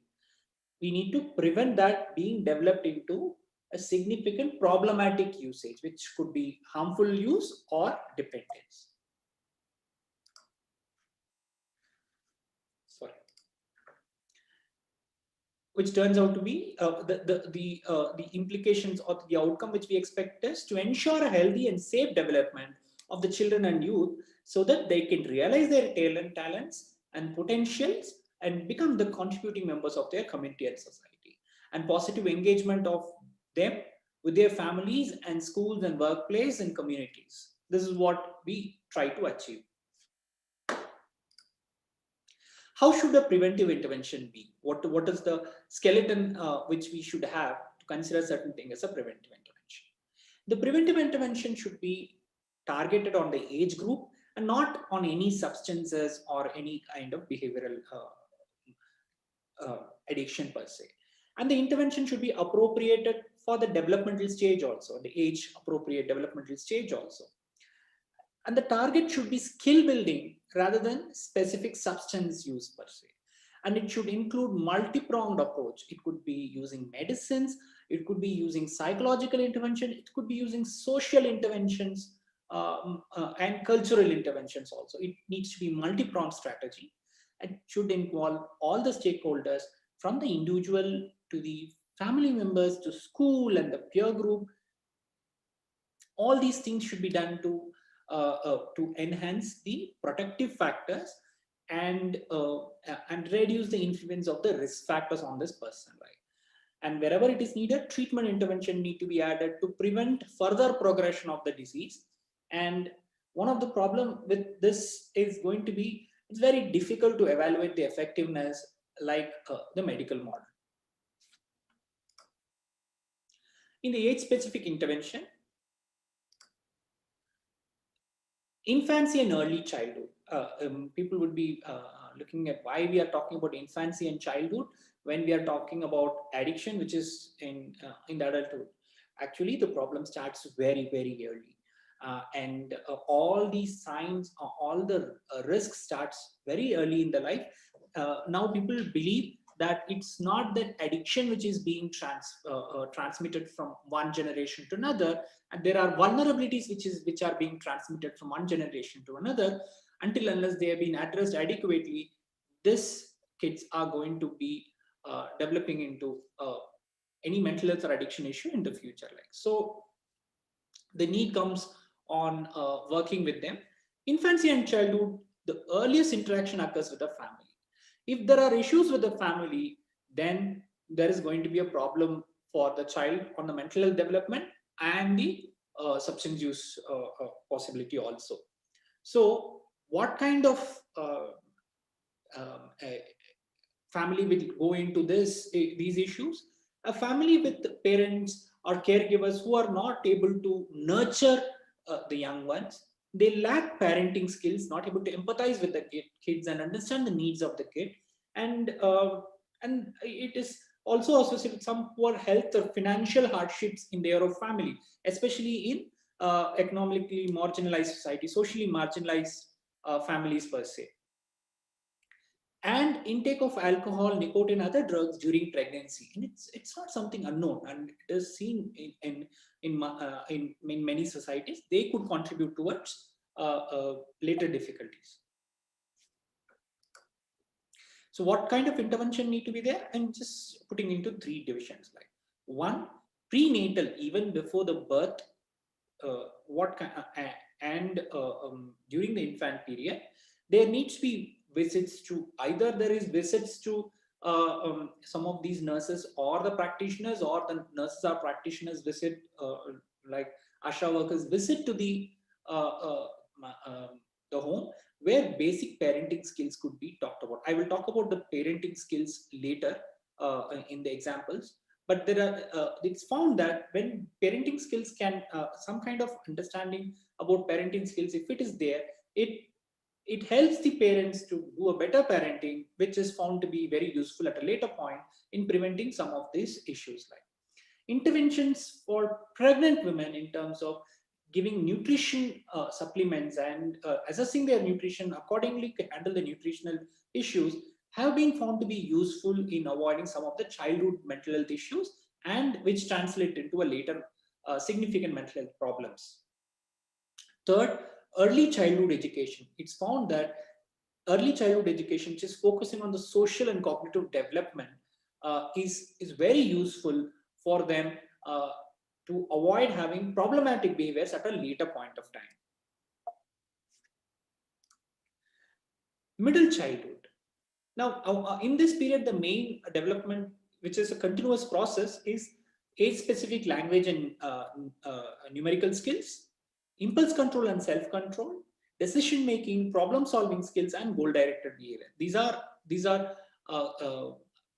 we need to prevent that being developed into a significant problematic usage, which could be harmful use or dependence. Sorry. Which turns out to be the implications or the outcome which we expect is to ensure a healthy and safe development of the children and youth, so that they can realize their talents and potentials and become the contributing members of their community and society, and positive engagement of them with their families and schools and workplace and communities. This is what we try to achieve. How should a preventive intervention be? What is the skeleton which we should have to consider certain thing as a preventive intervention? The preventive intervention should be targeted on the age group and not on any substances or any kind of behavioral addiction per se. And the intervention should be appropriated for the developmental stage also, the age appropriate developmental stage also. And the target should be skill building rather than specific substance use per se. And it should include multi-pronged approach. It could be using medicines, it could be using psychological intervention, it could be using social interventions and cultural interventions also. It needs to be multi-pronged strategy. It should involve all the stakeholders, from the individual to the family members to school and the peer group. All these things should be done to enhance the protective factors and reduce the influence of the risk factors on this person, right? And wherever it is needed, treatment intervention need to be added to prevent further progression of the disease. And one of the problem with this is going to be, it's very difficult to evaluate the effectiveness like the medical model. In the age-specific intervention, infancy and early childhood. People would be looking at why we are talking about infancy and childhood when we are talking about addiction, which is in the adulthood. Actually, the problem starts very, very early. And all these signs, all the risk starts very early in the life. Now people believe that it's not that addiction which is being transmitted from one generation to another, and there are vulnerabilities which are being transmitted from one generation to another. Until unless they have been addressed adequately, these kids are going to be developing into any mental health or addiction issue in the future. So the need comes on working with them. Infancy and childhood, the earliest interaction occurs with the family. If there are issues with the family, then there is going to be a problem for the child on the mental health development and the substance use possibility also. So what kind of family will go into these issues? A family with parents or caregivers who are not able to nurture the young ones, they lack parenting skills, not able to empathize with the kids and understand the needs of the kid, and it is also associated with some poor health or financial hardships in their own family, especially in economically marginalized society, socially marginalized families per se. And intake of alcohol, nicotine, other drugs during pregnancy, and it's not something unknown, and it is seen in many societies. They could contribute towards later difficulties. So what kind of intervention need to be there? I'm just putting into 3 divisions. Like, 1, prenatal, even before the birth, during the infant period, there needs to be visits to, either there is visits to some of these nurses or the practitioners, or the nurses or practitioners visit, like ASHA workers visit to the home, where basic parenting skills could be talked about. I will talk about the parenting skills later in the examples. But there are, it's found that when parenting skills can, some kind of understanding about parenting skills, if it is there, it helps the parents to do a better parenting, which is found to be very useful at a later point in preventing some of these issues. Like interventions for pregnant women in terms of giving nutrition supplements and assessing their nutrition accordingly to handle the nutritional issues, have been found to be useful in avoiding some of the childhood mental health issues, and which translate into a later significant mental health problems. Third, early childhood education. It's found that early childhood education, which is focusing on the social and cognitive development, is very useful for them to avoid having problematic behaviors at a later point of time. Middle childhood. Now, in this period, the main development, which is a continuous process, is age-specific language and numerical skills, impulse control and self-control, decision-making, problem-solving skills, and goal-directed behavior. These are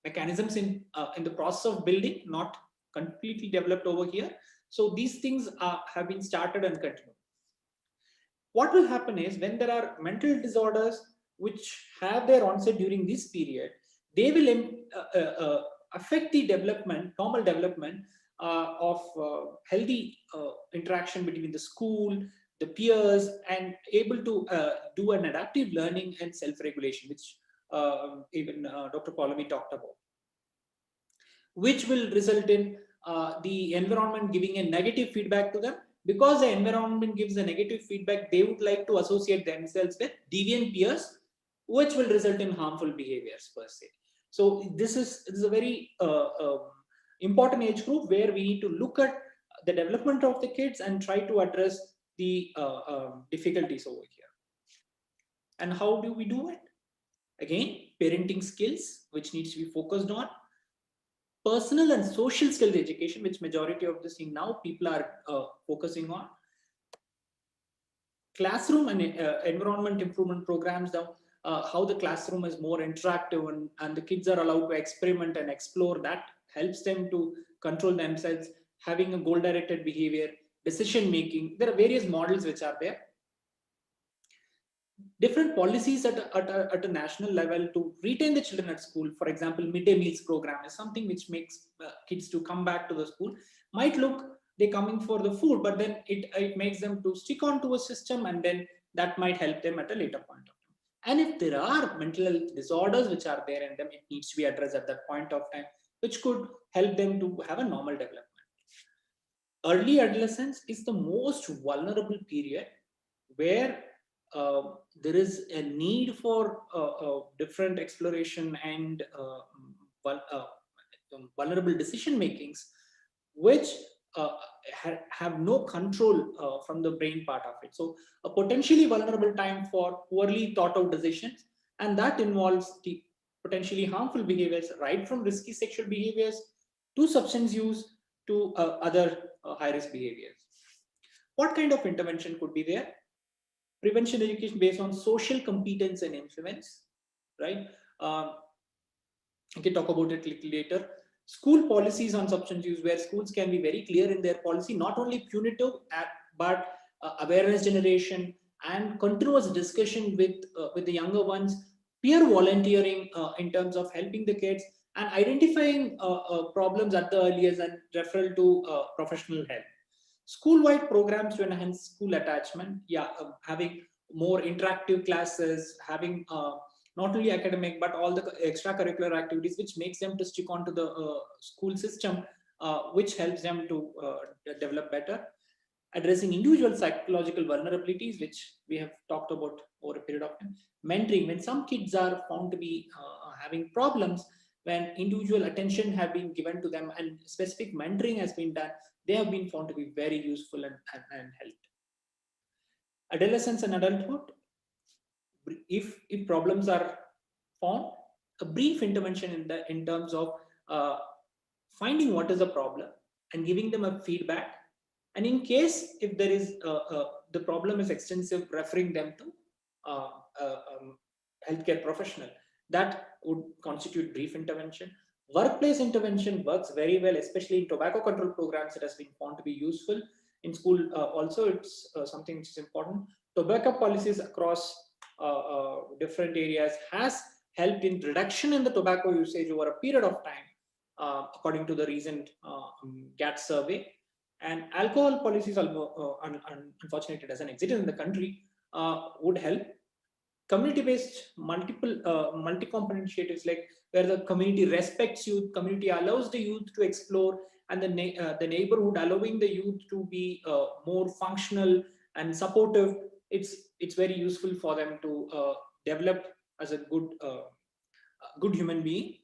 mechanisms in the process of building, not completely developed over here. So these things have been started and continued. What will happen is, when there are mental disorders which have their onset during this period, they will affect the development, normal development of healthy interaction between the school, the peers, and able to do an adaptive learning and self-regulation, which even Dr. Polami talked about, which will result in the environment giving a negative feedback to them. Because the environment gives a negative feedback, they would like to associate themselves with deviant peers, which will result in harmful behaviors per se. So this is a very important age group where we need to look at the development of the kids and try to address the difficulties over here. And how do we do it? Again, parenting skills, which needs to be focused on. Personal and social skills education, which majority of this thing now people are focusing on. Classroom and environment improvement programs, now how the classroom is more interactive, and the kids are allowed to experiment and explore. That helps them to control themselves, having a goal-directed behavior, decision making. There are various models which are there. Different policies at a national level to retain the children at school. For example, midday meals program is something which makes kids to come back to the school. Might look they're coming for the food, but then it makes them to stick on to a system, and then that might help them at a later point of time. And if there are mental health disorders which are there in them, it needs to be addressed at that point of time, which could help them to have a normal development. Early adolescence is the most vulnerable period, where there is a need for different exploration and vulnerable decision makings, which have no control from the brain part of it. So a potentially vulnerable time for poorly thought out decisions, and that involves the potentially harmful behaviors, right from risky sexual behaviors to substance use to other high risk behaviors. What kind of intervention could be there? Prevention education based on social competence and influence, right? I can talk about it a little later. School policies on substance use, where schools can be very clear in their policy, not only punitive, but awareness generation and continuous discussion with the younger ones, peer volunteering in terms of helping the kids, and identifying problems at the earliest and referral to professional help. School-wide programs to enhance school attachment, having more interactive classes, having not only academic but all the extracurricular activities, which makes them to stick on to the school system, which helps them to develop better. Addressing individual psychological vulnerabilities, which we have talked about over a period of time. Mentoring, when some kids are found to be having problems, when individual attention have been given to them and specific mentoring has been done, they have been found to be very useful and helped. Adolescence and adulthood, if problems are found, a brief intervention in terms of finding what is the problem and giving them a feedback, and in case if there is the problem is extensive, referring them to healthcare professional, that would constitute brief intervention. Workplace intervention works very well, especially in tobacco control programs. It has been found to be useful. In school also, it's something which is important. Tobacco policies across different areas has helped in reduction in the tobacco usage over a period of time, according to the recent GATT survey. And alcohol policies, unfortunately, it doesn't exist in the country, would help. Community-based multi-component initiatives, like where the community respects youth, community allows the youth to explore, and the neighborhood allowing the youth to be more functional and supportive. It's very useful for them to develop as a good human being.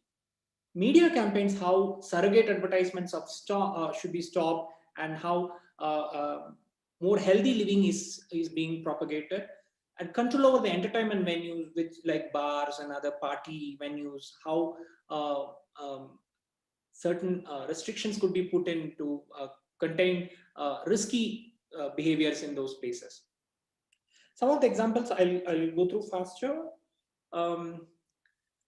Media campaigns, how surrogate advertisements of should be stopped, and how more healthy living is being propagated. And control over the entertainment venues, which like bars and other party venues, how certain restrictions could be put in to contain risky behaviors in those places. Some of the examples I'll go through faster.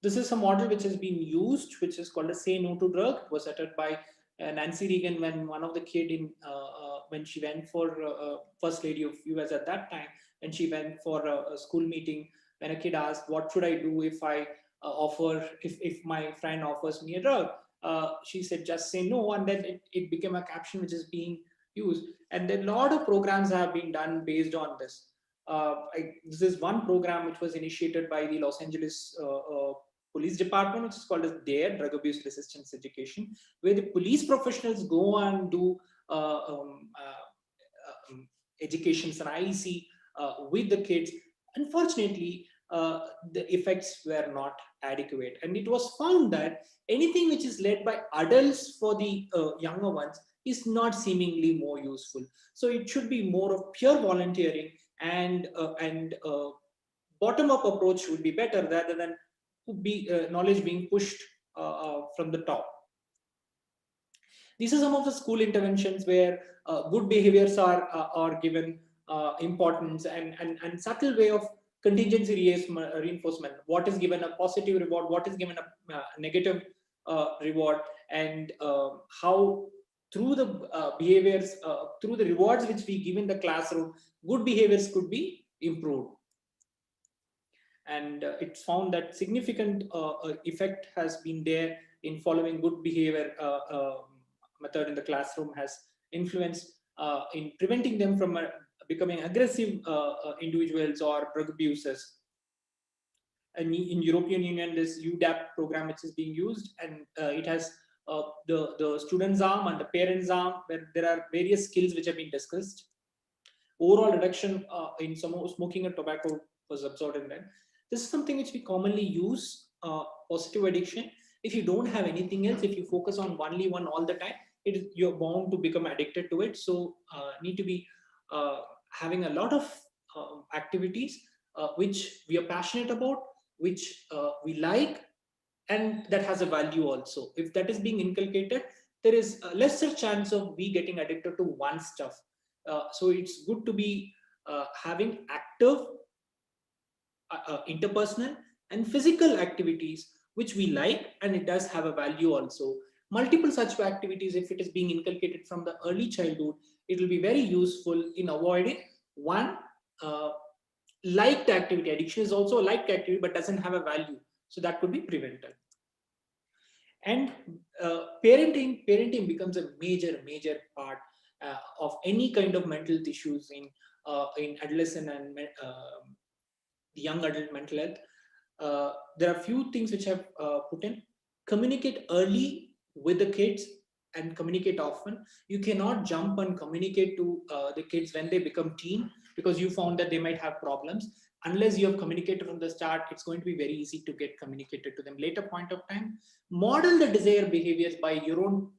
This is a model which has been used, which is called a Say No to Drug. It was uttered by Nancy Reagan when one of the kid when she went for First Lady of US at that time, when she went for a school meeting, when a kid asked, what should I do if I if my friend offers me a drug? She said, just say no. And then it became a caption which is being used. And then a lot of programs have been done based on this. This is one program which was initiated by the Los Angeles Police Department, which is called as DARE, Drug Abuse Resistance Education, where the police professionals go and do educations and IEC with the kids. Unfortunately, the effects were not adequate, and it was found that anything which is led by adults for the younger ones is not seemingly more useful. So it should be more of pure volunteering, and bottom-up approach would be better rather than knowledge being pushed from the top. These are some of the school interventions where good behaviors are given importance, and subtle way of contingency reinforcement. What is given a positive reward, what is given a negative reward, and how through the behaviors, through the rewards which we give in the classroom, good behaviors could be improved. And it's found that significant effect has been there in following good behavior method in the classroom, has influenced in preventing them from becoming aggressive individuals or drug abusers. And in European Union, this UDAP program which is being used, and it has the student's arm and the parent's arm, where there are various skills which have been discussed. Overall reduction in smoking and tobacco was observed in them. This is something which we commonly use, positive addiction. If you don't have anything else, if you focus on only one all the time, you're bound to become addicted to it. So need to be having a lot of activities which we are passionate about, which we like, and that has a value also. If that is being inculcated, there is a lesser chance of we getting addicted to one stuff. So it's good to be having active interpersonal and physical activities which we like, and it does have a value also. multiple such activities, if it is being inculcated from the early childhood, it will be very useful in avoiding one liked activity. Addiction is also a liked activity, but doesn't have a value. So that could be prevented. And parenting becomes a major part of any kind of mental health issues in adolescent and young adult mental health. There are few things which have put in. Communicate early with the kids and communicate often. You cannot jump and communicate to the kids when they become teen, because you found that they might have problems. Unless you have communicated from the start, it's going to be very easy to get communicated to them later point of time. Model the desired behaviors by your own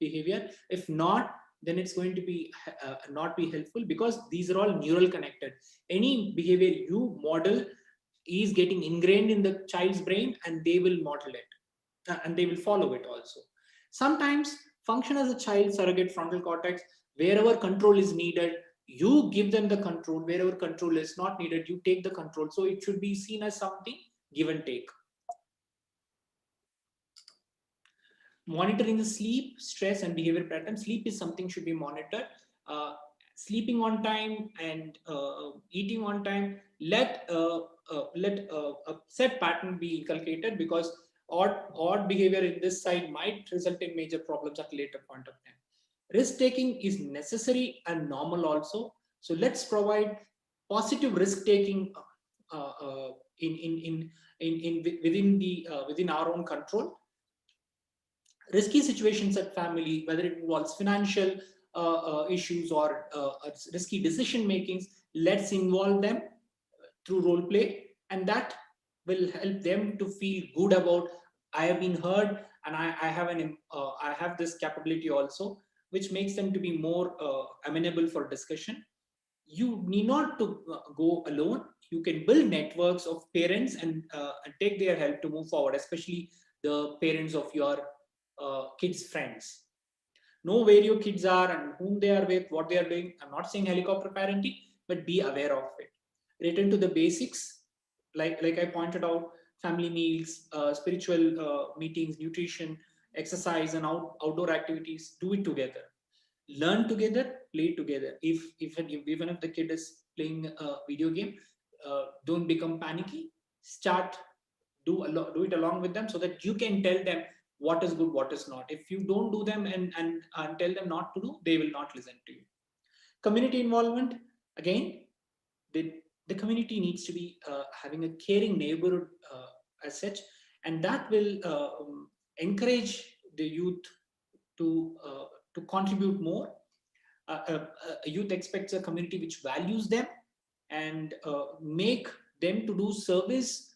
behavior. If not, then it's going to be not be helpful, because these are all neural connected. Any behavior you model is getting ingrained in the child's brain, and they will model it and they will follow it also. Sometimes function as a child surrogate frontal cortex. Wherever control is needed, you give them the control. Wherever control is not needed, you take the control. So it should be seen as something give and take. Monitoring the sleep, stress, and behavior patterns. Sleep is something should be monitored. Sleeping on time and eating on time. Let a set pattern be inculcated, because odd behavior in this side might result in major problems at a later point of time. Risk taking is necessary and normal also. So let's provide positive risk taking within our own control. Risky situations at family, whether it involves financial issues or risky decision makings, let's involve them through role play, and that will help them to feel good about, I have been heard, and I have this capability also, which makes them to be more amenable for discussion. You need not to go alone. You can build networks of parents and take their help to move forward, especially the parents of your kids' friends. Know where your kids are and whom they are with, what they are doing. I'm not saying helicopter parenting, but be aware of it. Return to the basics, like I pointed out: family meals, spiritual meetings, nutrition, exercise, and outdoor activities. Do it together. Learn together, play together. Even if the kid is playing a video game, don't become panicky. Do it along with them, so that you can tell them what is good, what is not. If you don't do them and tell them not to do, they will not listen to you. Community involvement, again, the community needs to be having a caring neighborhood as such, and that will encourage the youth to contribute more. A youth expects a community which values them and make them to do service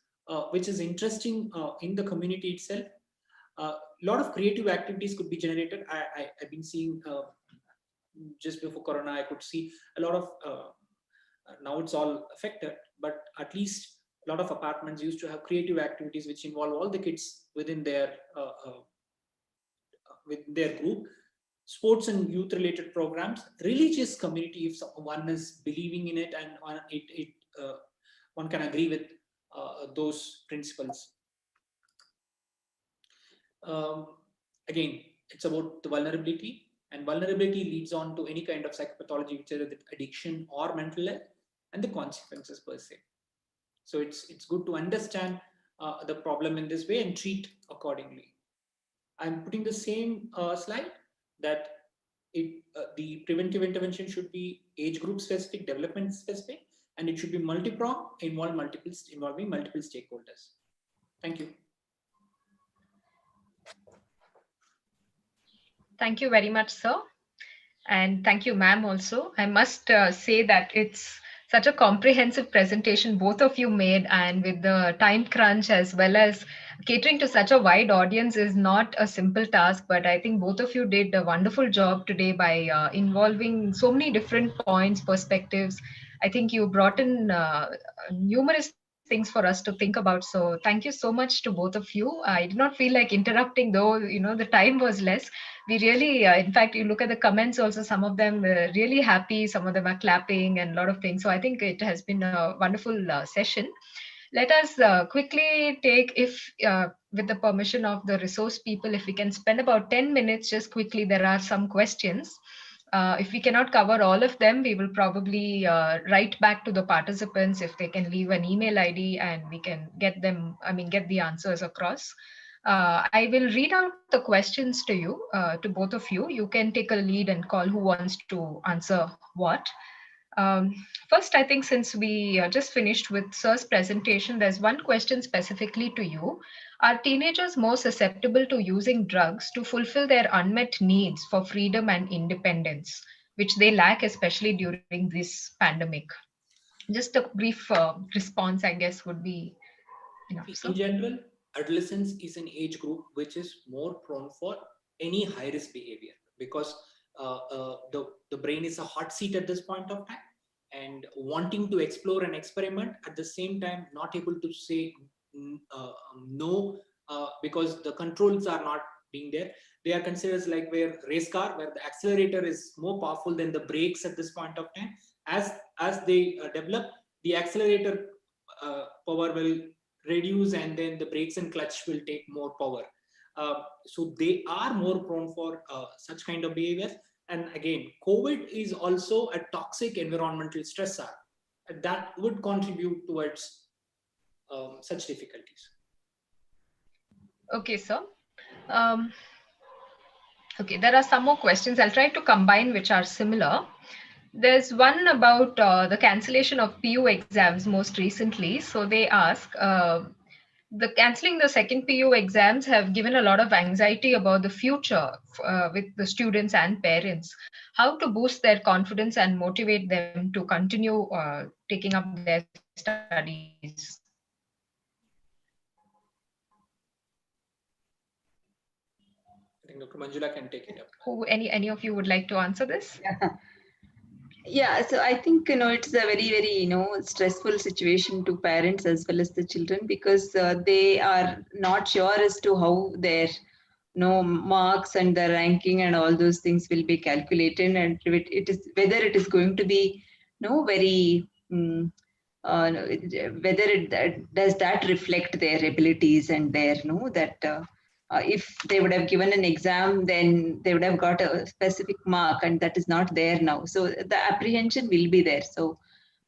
which is interesting in the community itself. A lot of creative activities could be generated. I've been seeing just before Corona, I could see a lot of, now it's all affected, but at least a lot of apartments used to have creative activities which involve all the kids within their group. Sports and youth related programs. Religious community, if one is believing in it and one can agree with those principles. Again, it's about the vulnerability, and vulnerability leads on to any kind of psychopathology, which is addiction or mental health, and the consequences per se. So it's good to understand the problem in this way and treat accordingly. I'm putting the same slide, that the preventive intervention should be age group specific, development specific, and it should be multi-pronged, involving multiple stakeholders. Thank you. Thank you very much, sir. And thank you, ma'am, also. I must say that it's such a comprehensive presentation both of you made, and with the time crunch as well as catering to such a wide audience is not a simple task. But I think both of you did a wonderful job today by involving so many different points, perspectives. I think you brought in numerous things for us to think about. So thank you so much to both of you. I did not feel like interrupting, though, the time was less. We really, in fact, you look at the comments also, some of them were really happy, some of them are clapping and a lot of things. So I think it has been a wonderful session. Let us quickly take, if with the permission of the resource people, if we can spend about 10 minutes just quickly. There are some questions. If we cannot cover all of them, we will probably write back to the participants if they can leave an email ID, and we can get them, get the answers across. I will read out the questions to you, to both of you. You can take a lead and call who wants to answer what. First, I think since we just finished with Sir's presentation, there's one question specifically to you. Are teenagers more susceptible to using drugs to fulfill their unmet needs for freedom and independence, which they lack, especially during this pandemic? Just a brief response, I guess, would be enough. In So, general, adolescence is an age group which is more prone for any high risk behavior, because the brain is a hot seat at this point of time, and wanting to explore and experiment, at the same time not able to say no, because the controls are not being there. They are considered like where race car, where the accelerator is more powerful than the brakes at this point of time. As they develop, the accelerator power will reduce, and then the brakes and clutch will take more power. So they are more prone for such kind of behaviors. And again, COVID is also a toxic environmental stressor that would contribute towards such difficulties. okay, sir. Okay, there are some more questions. I'll try to combine which are similar. There's one about the cancellation of PU exams most recently. So they ask, the cancelling the second PU exams have given a lot of anxiety about the future with the students and parents. How to boost their confidence and motivate them to continue taking up their studies? I think Dr. Manjula can take it up. Who, any of you would like to answer this? Yeah, so I think it's a very very stressful situation to parents as well as the children, because they are not sure as to how their marks and the ranking and all those things will be calculated, and it is whether it is going to be very whether does that reflect their abilities and their that if they would have given an exam, then they would have got a specific mark, and that is not there now. So the apprehension will be there. So,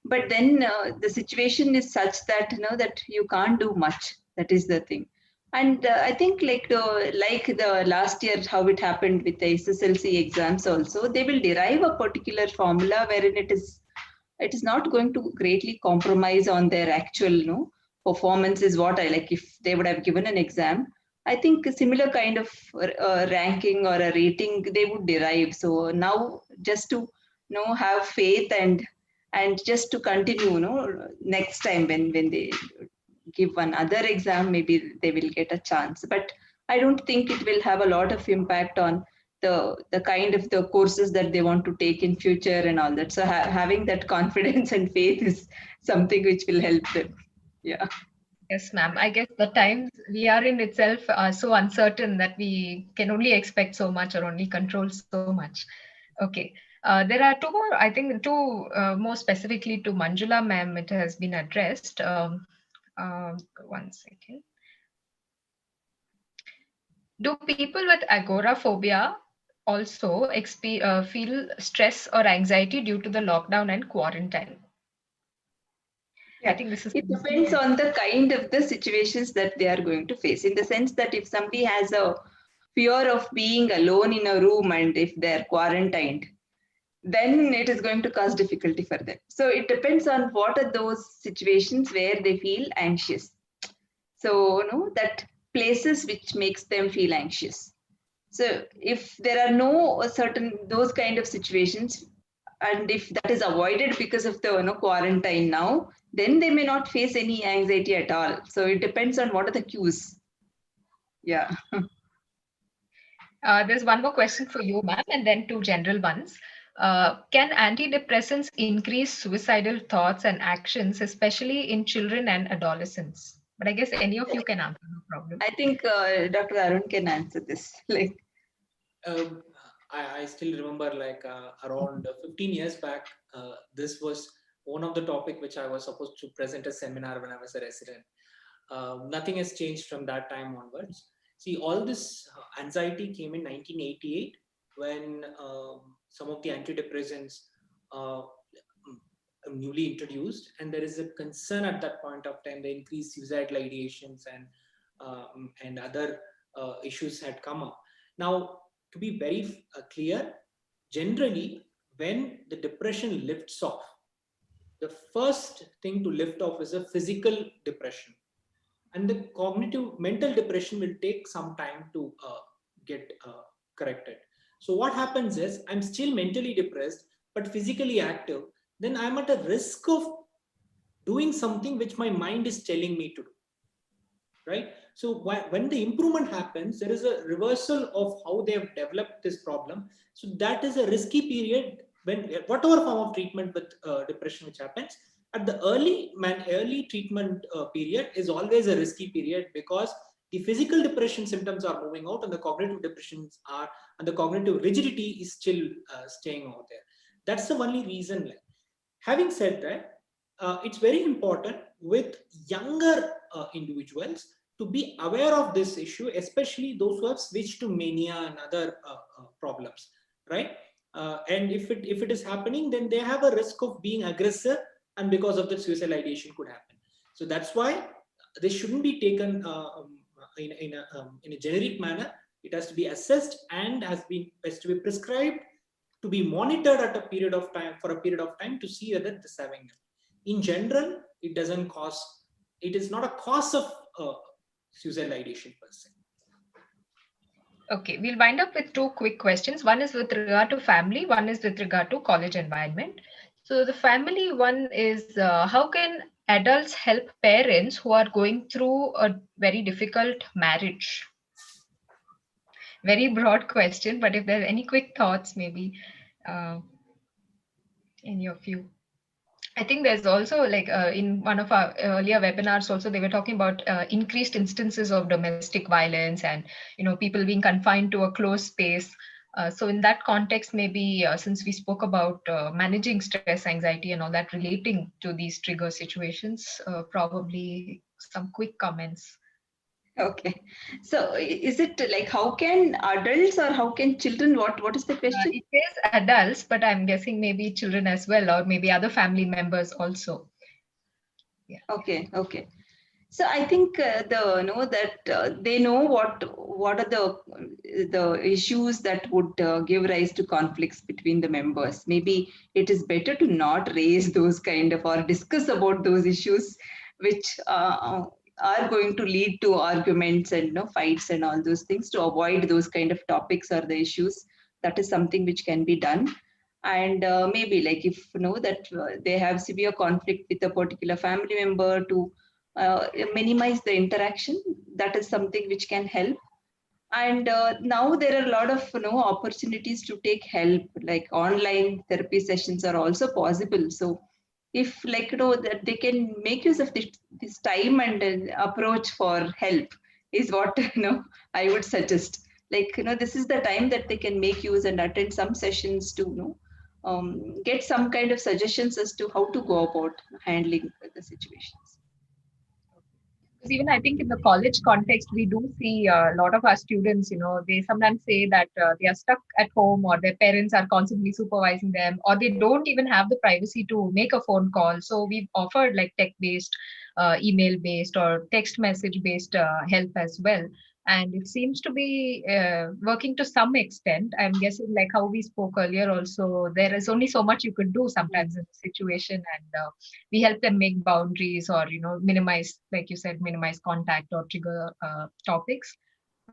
but then the situation is such that that you can't do much. That is the thing. And I think like the last year, how it happened with the SSLC exams also, they will derive a particular formula wherein it is not going to greatly compromise on their actual performance, is what I like. If they would have given an exam, I think a similar kind of ranking or a rating they would derive. So now just to have faith and just to continue next time when they give one other exam, maybe they will get a chance. But I don't think it will have a lot of impact on the kind of the courses that they want to take in future and all that. So having that confidence and faith is something which will help them. Yeah. Yes, ma'am. I guess the times we are in itself are so uncertain that we can only expect so much or only control so much. Okay. There are two more, I think two more specifically to Manjula ma'am, it has been addressed. One second. Do people with agoraphobia also feel stress or anxiety due to the lockdown and quarantine? Yeah. I think this is. It depends on the kind of the situations that they are going to face, in the sense that if somebody has a fear of being alone in a room and if they're quarantined, then it is going to cause difficulty for them. So it depends on what are those situations where they feel anxious. So that places which makes them feel anxious. So if there are no certain those kind of situations, and if that is avoided because of the quarantine now, then they may not face any anxiety at all. So it depends on what are the cues. Yeah. There's one more question for you, ma'am, and then two general ones. Can antidepressants increase suicidal thoughts and actions, especially in children and adolescents? But I guess any of you can answer, no problem. I think Dr. Arun can answer this. I still remember around 15 years back, this was one of the topic which I was supposed to present a seminar when I was a resident. Nothing has changed from that time onwards. See, all this anxiety came in 1988 when some of the antidepressants newly introduced, and there is a concern at that point of time. The increased suicidal ideations and other issues had come up. Now, to be very clear, generally, when the depression lifts off, the first thing to lift off is a physical depression, and the cognitive mental depression will take some time to get corrected. So what happens is, I'm still mentally depressed but physically active, then I'm at a risk of doing something which my mind is telling me to do, right? So when the improvement happens, there is a reversal of how they have developed this problem. So that is a risky period when whatever form of treatment with depression which happens at the early treatment period is always a risky period, because the physical depression symptoms are moving out and the cognitive depressions are, and the cognitive rigidity is still staying out there. That's the only reason. Having said that, it's very important with younger individuals to be aware of this issue, especially those who have switched to mania and other problems, right? And if it is happening, then they have a risk of being aggressive, and because of that, suicidal ideation could happen. So that's why this shouldn't be taken in a generic manner. It has to be assessed and has to be prescribed, to be monitored at a period of time, for a period of time, to see whether this is having. In general, it is not a cause of suicidal ideation per se. Okay, we'll wind up with two quick questions. One is with regard to family, one is with regard to college environment. So the family one is, how can adults help parents who are going through a very difficult marriage? Very broad question, but if there are any quick thoughts, maybe any of you. I think there's also in one of our earlier webinars also, they were talking about increased instances of domestic violence and, people being confined to a closed space. So in that context, maybe since we spoke about managing stress, anxiety and all that relating to these trigger situations, probably some quick comments. Okay. So is it like how can adults or how can children? What is the question? It is adults, but I'm guessing maybe children as well, or maybe other family members also. Yeah. Okay. So I think they know what are the issues that would give rise to conflicts between the members. Maybe it is better to not raise those kind of or discuss about those issues which are going to lead to arguments and fights and all those things, to avoid those kind of topics or the issues. That is something which can be done. And maybe if that they have severe conflict with a particular family member, to minimize the interaction, that is something which can help. And now there are a lot of opportunities to take help, like online therapy sessions are also possible. So if that they can make use of this time and approach for help is what I would suggest. This is the time that they can make use and attend some sessions to get some kind of suggestions as to how to go about handling the situations. Because even I think in the college context, we do see a lot of our students, they sometimes say that they are stuck at home, or their parents are constantly supervising them, or they don't even have the privacy to make a phone call. So we've offered tech-based, email-based or text message-based help as well. And it seems to be working to some extent. I'm guessing, like how we spoke earlier also, there is only so much you could do sometimes in the situation. And we help them make boundaries, or, minimize, like you said, minimize contact or trigger topics.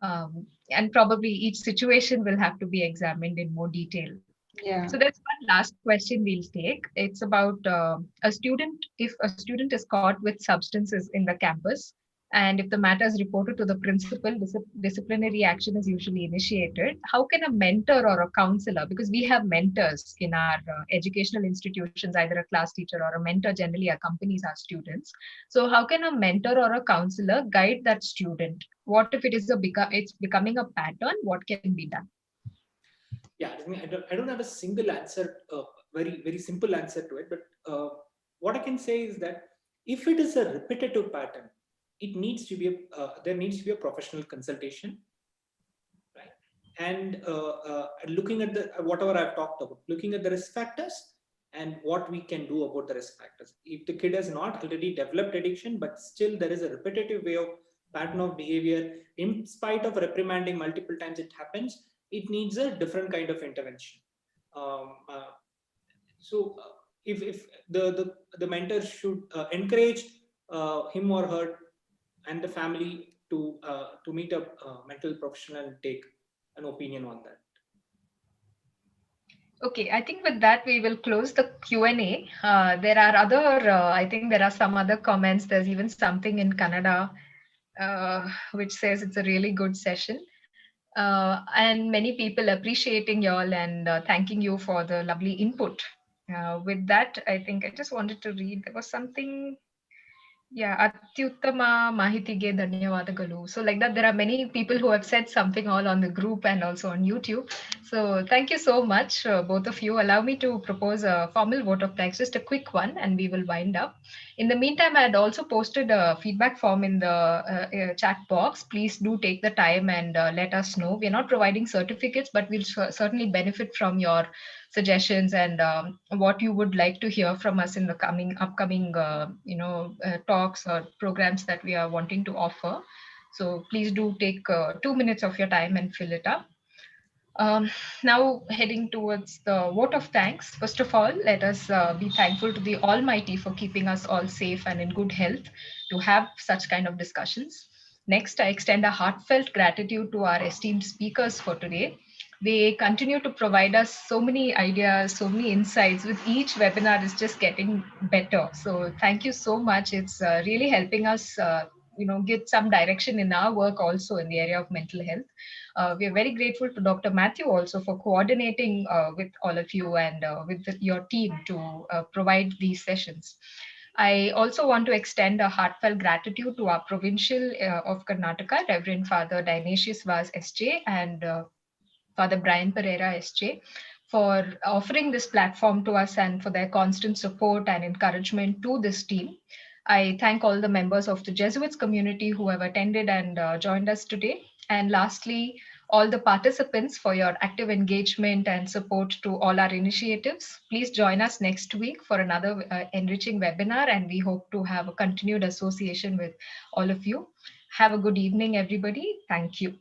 And probably each situation will have to be examined in more detail. Yeah. So there's one last question we'll take. It's about a student. If a student is caught with substances in the campus, and if the matter is reported to the principal, disciplinary action is usually initiated. How can a mentor or a counselor, because we have mentors in our educational institutions, either a class teacher or a mentor generally accompanies our students. So how can a mentor or a counselor guide that student? What if it is it's becoming a pattern? What can be done? Yeah, I don't have a single answer, very, very simple answer to it, but what I can say is that if it is a repetitive pattern, it needs to be there needs to be a professional consultation, right? And looking at the whatever I've talked about, looking at the risk factors and what we can do about the risk factors. If the kid has not already developed addiction, but still there is a repetitive way of pattern of behavior, in spite of reprimanding multiple times, it happens. It needs a different kind of intervention. Um, uh, so if the mentor should encourage him or her and the family to meet a mental professional and take an opinion on that. Okay, I think with that we will close the Q&A. There are other, I think there are some other comments. There's even something in Kannada which says it's a really good session. And many people appreciating y'all and thanking you for the lovely input. With that, I think I just wanted to read, there was something. Yeah, ಅತ್ಯುತ್ತಮ ಮಾಹಿತಿಗೆ ಧನ್ಯವಾದಗಳು. So like that, there are many people who have said something all on the group and also on YouTube. So thank you so much, both of you. Allow me to propose a formal vote of thanks, just a quick one, and we will wind up. In the meantime, I had also posted a feedback form in the chat box. Please do take the time and let us know. We are not providing certificates, but we'll certainly benefit from your suggestions and what you would like to hear from us in the upcoming talks or programs that we are wanting to offer. So please do take 2 minutes of your time and fill it up. Now heading towards the vote of thanks. First of all, let us be thankful to the Almighty for keeping us all safe and in good health to have such kind of discussions. Next, I extend a heartfelt gratitude to our esteemed speakers for today. They continue to provide us so many ideas, so many insights. With each webinar, is just getting better. So thank you so much. It's really helping us, get some direction in our work also in the area of mental health. We are very grateful to Dr. Matthew also for coordinating with all of you and with your team to provide these sessions. I also want to extend a heartfelt gratitude to our provincial of Karnataka, Reverend Father Dionysius Vaz SJ and Father Brian Pereira SJ, for offering this platform to us and for their constant support and encouragement to this team. I thank all the members of the Jesuits community who have attended and joined us today. And lastly, all the participants for your active engagement and support to all our initiatives. Please join us next week for another enriching webinar, and we hope to have a continued association with all of you. Have a good evening, everybody. Thank you.